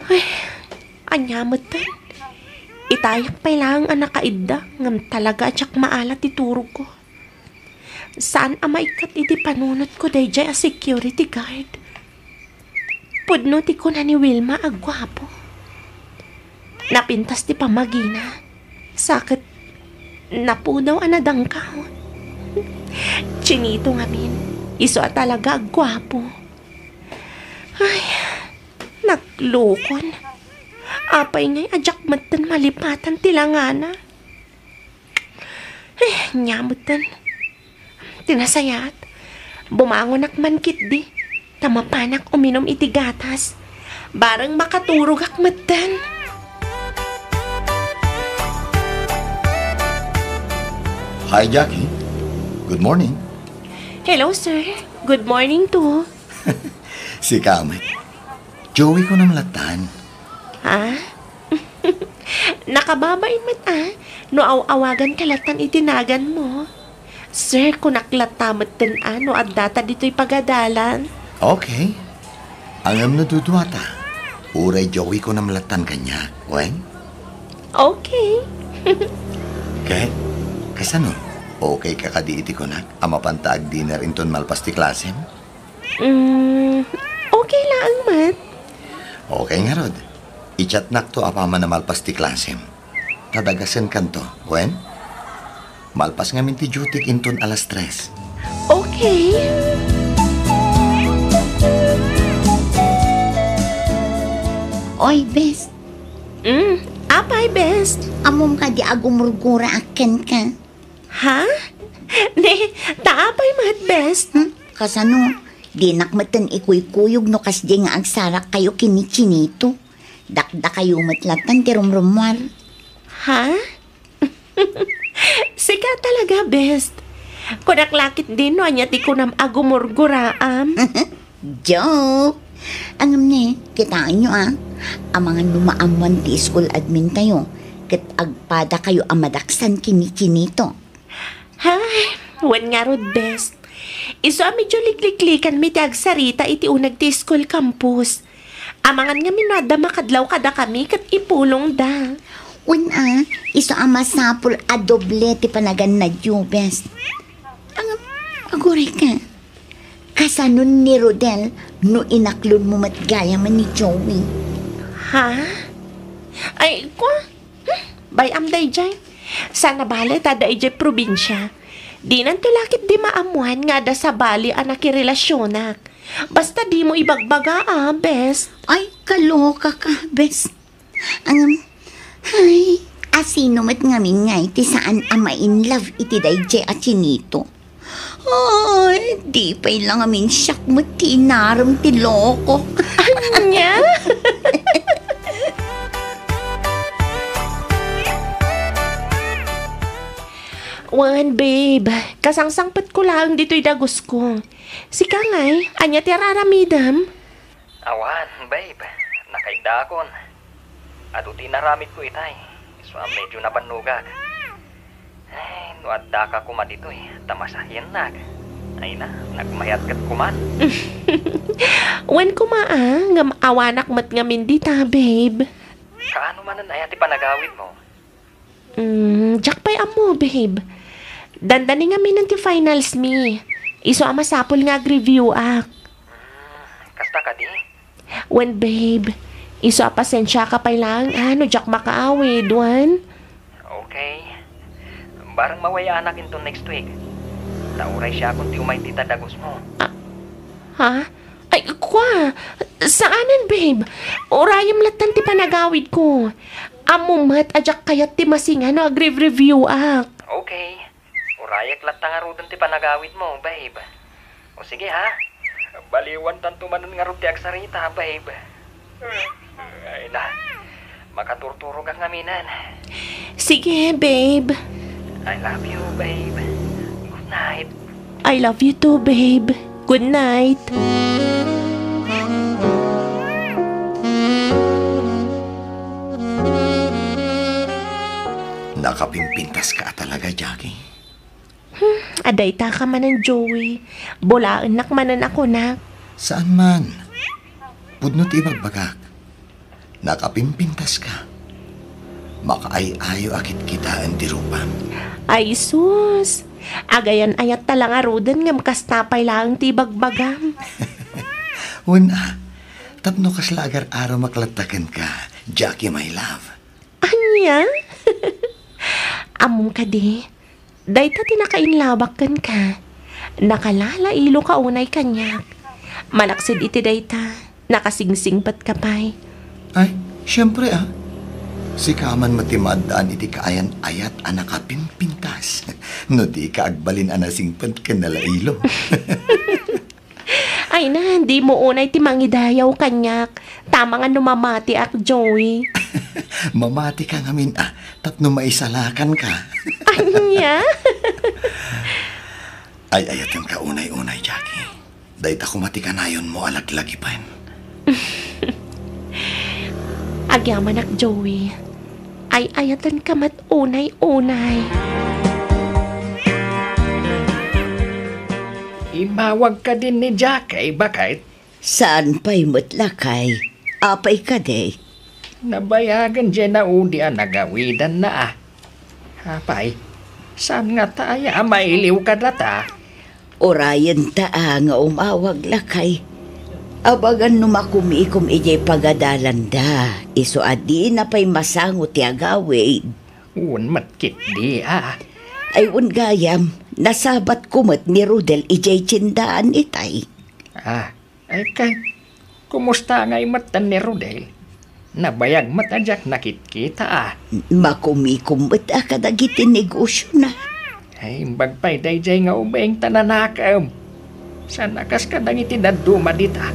Ay, anyamot tan. Itayak pa lang ang nakaidda, ngam talaga atsak maalat iturog ko. Saan amaikat iti panunot ko dayjay a security guard? Pudno ti ko na ni Wilma agwapo. Napintas ti pamagina. Sakit napudaw anadang kao. Chinito ngamin. Iso talaga agwapo. Ay, naglukon. Apay ngay ajak matan malipatan tilangana. Nyamutan. Tinasayat. Bumangon akmankit di. Tamapanak uminom iti gatas. Barang makaturog akmatan. Hi, Jackie. Good morning. Hello, sir. Good morning to. Si Kamet. Joey ko ng latan. Ha? Nakababain mat no awagan kalatan itinagan mo. Sir, kung naklatamat din no at data dito'y pagadalan. Okay. Angam na duduata. Uray Joey ko ng latan kanya. Wen? Okay. Kahit, kasano? Okay ka kadiiti ko na amapantag dinner inton malpasti klasem? Okay lang, mat. Okay nga, Rod. I-chat nak to apama na malpasti klasem. Tadagasan kanto, Wen? Malpas nga minti duty inton alas 3. Okay. Oy, best. Apay, best. Amom ka di agumurgura aken ka. Ha? Ne, taapay mat, best. Kasano, di nakmatan ikuy-kuyog no kasdi nga agsarak kayo kini-chinito. Dakda kayo matlatan ti rumrumwar. Ha? Sika talaga, best. Kunaklakit din no, anya ti kunam agumurguraam. Joke! Angam ne, kitaan nyo ang mga numaaman ti school admin tayo. Kat agpada kayo amadaksan kini-chinito. Hay, wan nga rod, best. Iso medyo likliklikan mi ti agsarita iti unag ti school campus. Amangan nga minada makadlaw kada kami kat ipulong da. Una, iso ang masapul a doble ti panagan na best. Ang aguray ka. Kasanon ni Rodel no inaklon mo matgaya man ni Joey. Ha? Ay, kwa? Bayam day jay. Sana bale tada ijay probinsya. Di nantulakit di maamuhan nga da sa bali anak irelasyonak. Basta di mo ibagbaga best. Ay, kaloka ka, best. Ay, asino mat ngamin nga iti saan ama in love iti dayjay at chinito. Ay, di pa'y lang amin siyak mo tinaram ti loko. Anya? Wan, babe. Kasangsangpat ko lang dito'y dagos ko. Sika nga'y, anya ti raramidam? Awan, babe. Nakaidakon. Ado tinaramid ko itay. So, medyo nabanugag. Ay, nuadda ka kuma dito Tamasahin nag. Ay na, nagmayat kat kuman. Wan kuma nga maawanak mat ngamin dita, babe. Kaano man na ti panagawid mo? Jakpay amo, babe. Dandani nga min ti finals mi. Iso ama sapol nga review Kasta ka di? Wan, babe. Iso pasensya ka pa lang. Ano, jak makaawid, wan? Okay. Barang mawaya anak into next week. Tauray siya kung ti umay tita dagos mo. Ha? Ay, kwa? Saanan, babe? Orayam latan ti panagawid ko. Amumat, ajak kayat ti masingan no agree-review Okay. Urayak lata nga rudan ti panagawid mo, babe. O sige ha. Baliwan tanto manan nga ti agsarita, babe. Ay na. Makaturturog ang ngaminan. Sige, babe. I love you, babe. Good night. I love you too, babe. Good night. Nakapimpintas ka talaga, Jackie. Aday ta ka manan, Joey. Bulaan nak manan ako na. Saan man? Pudnot ibagbagak. Nakapimpintas ka. Makaay-ayo akit kitaan di rupa. Ay, sus. Agayan ayat talang arudan nga makastapay lang ti bagbagam. Una, tapno kas lagar araw maklatakan ka, Jackie, my love. ya? Among ka di. Dayta tinakainlabak kan ka. Nakalalailo ka unay kanyak. Malaksid iti dayta. Nakasingsingpat ka pa'y. Ay, syempre Si kaman matimadaan iti kaayan ayat anak kapimpintas. No di ka agbalin anasingpat ka nalailo. Ay na, hindi mo unay ti mangidayaw kanyak. Tama nga numamati ak, Joey. Mamati ka ngamin tapno maisalakan ka. Anya? Ay ayatan ka unay-unay, Jackie. Dahit ako matikanayon mo alaglagi pa. Agyaman ak, Joey. Ay ayatan ka mat unay-unay. Imawag ka din ni Jackie, bakit? Saan pa'y mutlakay? Apay ka de. Nabayagan dyan na udi nagawidan na Hapay, saan nga tayo mailiw ka data? Orayan taa nga umawag lakay. Abagan numakumikom ijay pagadalan da. Iso adi na pa'y masangot ti agawid. Un matkit di Ay gayam, nasabat kumot ni Rudel ijay tsindaan itay. Ay kay, kumusta nga'y matan ni Rudel? Nabayag matadyak nakitkita Makumikumot kadagiti negosyo na. Ay, bagpay dayjay nga ubeng tananakam. Sanakas kadagiti daduma dita.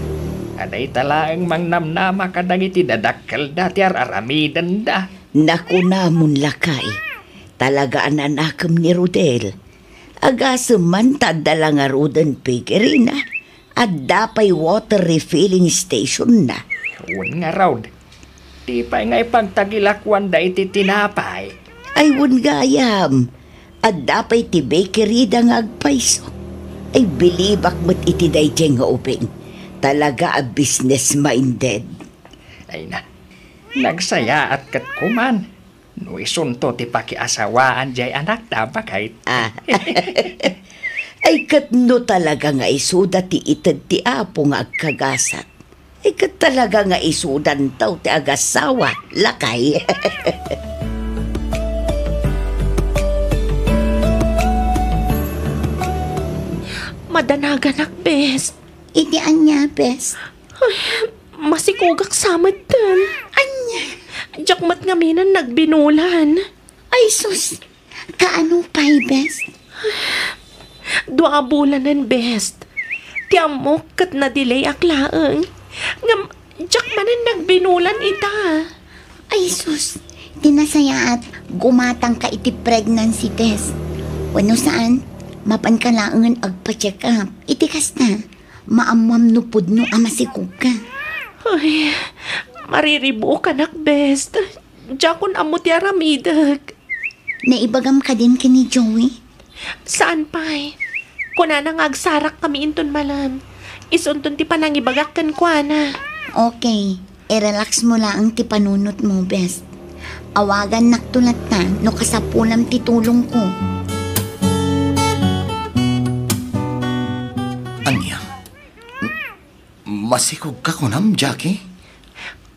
Aday talaang mangnamnama kadagiti dadakkel dati aramidan da. Naku namon lakay. Talagaan anakam ni Rudel. Agasaman tadala nga Roden Piggery na. At dapay water refilling station na. Un nga raw. Di pa nga ipagtagilakwan da iti tinapay. Ay gayam. At dapay ti bakery da nga agpaiso. Ay bilibak mo't iti dayjay nga uping. Talaga a business minded. Ay na. Nagsaya at katkuman. No isunto ti pakiasawaan jay anak da bakit? Ay katno talaga nga isuda ti itad ti apo nga agkagasat. Ay kat talaga nga isudan taw ti agasawa, lakay. Madanagan ak, bes. Iti anya, bes. Ay, masikugak samad tan. Anya? Jakmat nga minan nagbinulan. Ay, sus. Kaano pa'y, bes? 2 bulanan, best. Tiamok kat na delay aklaang. Ngam, jakmanan nagbinulan ita. Ay, sus. Dinasaya at gumatang ka iti pregnancy test. Wano saan? Mapan ka laangan agpa-check up. Itikas na. Maamam nupod no amasikog ka. Ay, mariribo ka nak, best. Jakon amo ti aramidag. Naibagam ka din kini Joey? Saan pa'y? Kuna nang agsarak kami inton malam. Isunton ti panangibagak kan kuana. Okay. I-relax mo lang ang ti panunot mo, best. Awagan naktulat na no kasapulam ti tulong ko. Anya? Masikog ka kunam, Jackie?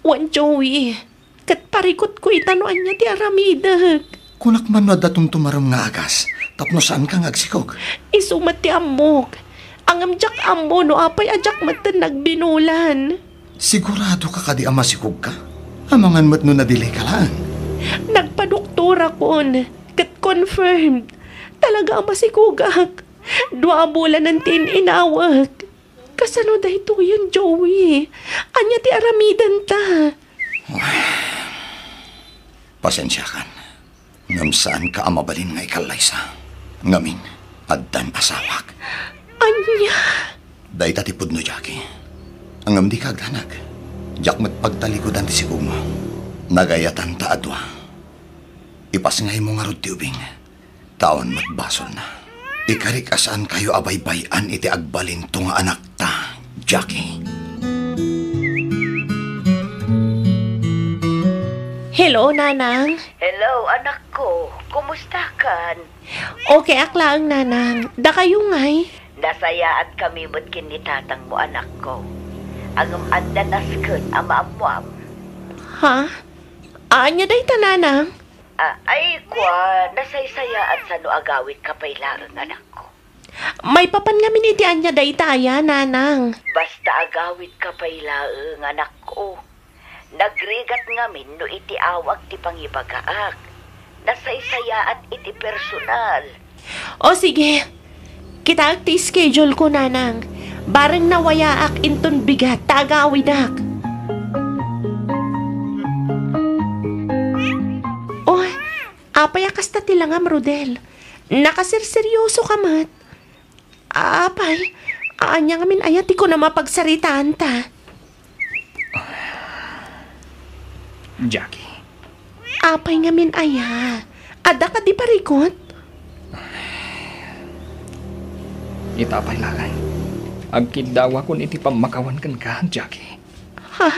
Wan, Joey. Kat parikot ko itanoan niya ti aramidag. Kunak man na datong tumaram nga agas. Tapno saan kang agsikog? Isumat ti amok. Ang amjak amo no apay ajak matan nagbinulan. Sigurado ka kadi amasikog ka? Amangan mat no nadili ka lang. Nagpadoktora kon. Kat confirmed. Talaga amasikugak. 2 bulan ng inawag. Kasano da ito yun, Joey? Anya ti aramidan ta. Pasensya kan. Ngam saan ka amabalin nga ikalaysa. Ngamin, addan pasawak. Anya? Day tatipod no, Jackie. Ang amdi ka agdanag. Jakmat pagtalikodan ti sigong mo. Nagayatan ta adwa. Ipas ngay mo nga rod ti ubing. Taon matbasol na. Ikarik asaan kayo abaybayan iti agbalin to nga anak ta, Jackie. Hello, Nanang. Hello, anak ko. Kumusta kan? Okay, akla ang Nanang. Da kayo ngay. Nasayaan kami mo't kinitatang mo, anak ko. Ang anda naskot ama amuam. Ha? Anya day ta, Nanang? Ay, nasaysayaan sa no agawit kapailaan, anak ko. May papan nga minitian niya daytaya, nanang. Basta agawit kapailaan, anak ko. Nagrigat ngamin no iti awag ti pangibagaak. Nasaysayaan iti personal. O sige, kita ti schedule ko, nanang. Bareng nawayaak inton bigat, tagawidak. Oh, apay akasta tilangam, Rodel. Nakasirseryoso ka mat. Apay, aanya ngamin ayat ko na mapagsaritaan ta. Jackie. Apay ngamin aya. Ada ka di parikot? Itapay lakay. Agkidawa kun iti pamakawan kan ka, Jackie. Ha?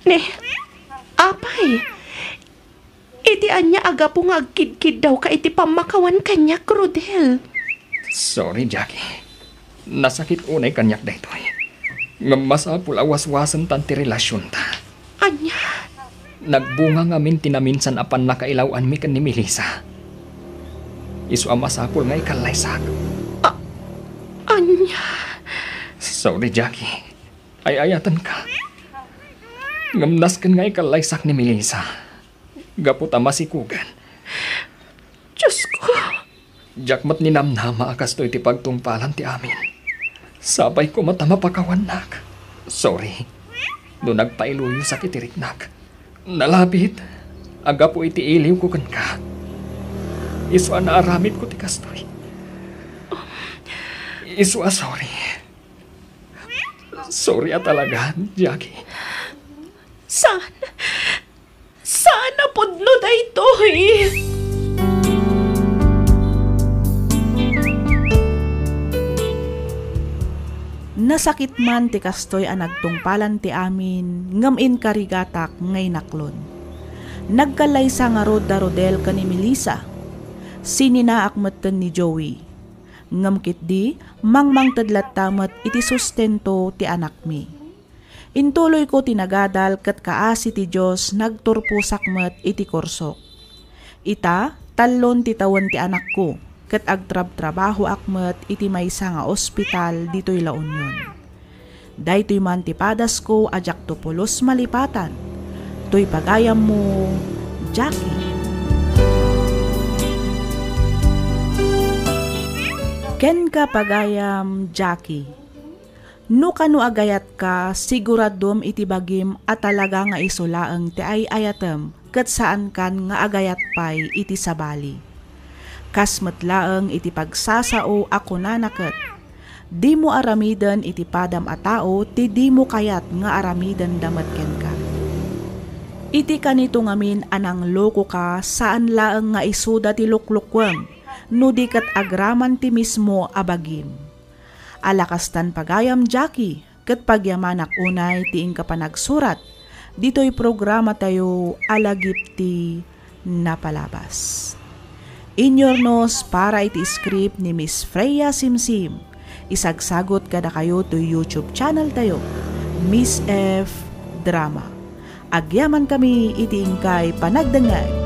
Ne, apay. Iti anya aga po nga agkid-kid daw ka iti pamakawan kanya, Rodel. Sorry, Jackie. Nasakit unay kanyak daytoy. Ngamasapul awas-wasan tanti relasyon ta. Anya? Nagbunga ngamin tinaminsan apan nakailawan mi kan ni Melissa. Isu amasapul nga ikalaysak. Anya? Sorry, Jackie. Ay-ayatan ka. Ngamnas kan nga ikalaysak ni Melissa. Gapot masikugan. Diyos ko. Jakmat ni namnama akas to iti pagtungpalan ti amin. Sabay ko matama pakawanak. Sorry. Do nagpailuyo sa kitiriknak. Nalabit. Aga po iti iliw ko kan ka. Isu na aramid ko ti kastoy. Isu sorry. Sorry talaga, Jackie. Sana pudno da ito eh. Nasakit man ti kastoy ang nagtungpalan ti amin, ngamin karigatak ngay naklon. Nagkalaysa nga rod da Rodel ka ni Melissa. Sininaak matan ni Joey. Ngamkit di, mangmang tadlat tamat iti sustento ti anak mi. Intuloy ko tinagadal kat kaasi ti Diyos nagturpusak met iti korsok. Ita, talon ti tawan ti anak ko. Kat agtrab-trabaho akmet iti maysa nga ospital dito'y La Union. Daytoy man ti padas ko ajak to pulos malipatan. To'y pagayam mo, Jackie. Ken ka pagayam, Jackie. No kanu agayat ka, siguradom iti bagim at talaga nga isulaang ti ay ayatem kat saan kan nga agayat pay iti sabali. Kasmatlaang iti pagsasao ako nanaket. Di mo aramidan iti padam a tao, ti di mo kayat nga aramidan damat ken ka. Iti kanito ngamin anang loko ka, saan laang nga isuda ti luklukwem, no di kat agraman ti mismo abagim. Alakastan pagayam, Jackie, kat pagyamanak unay ti ingka pa nagsurat, dito'y programa tayo alagip ti napalabas. Inyornos para iti script ni Miss Freya Simsim. Isagsagot kada kayo to YouTube channel tayo, Miss F Drama. Agyaman kami iti ingkay panagdangag.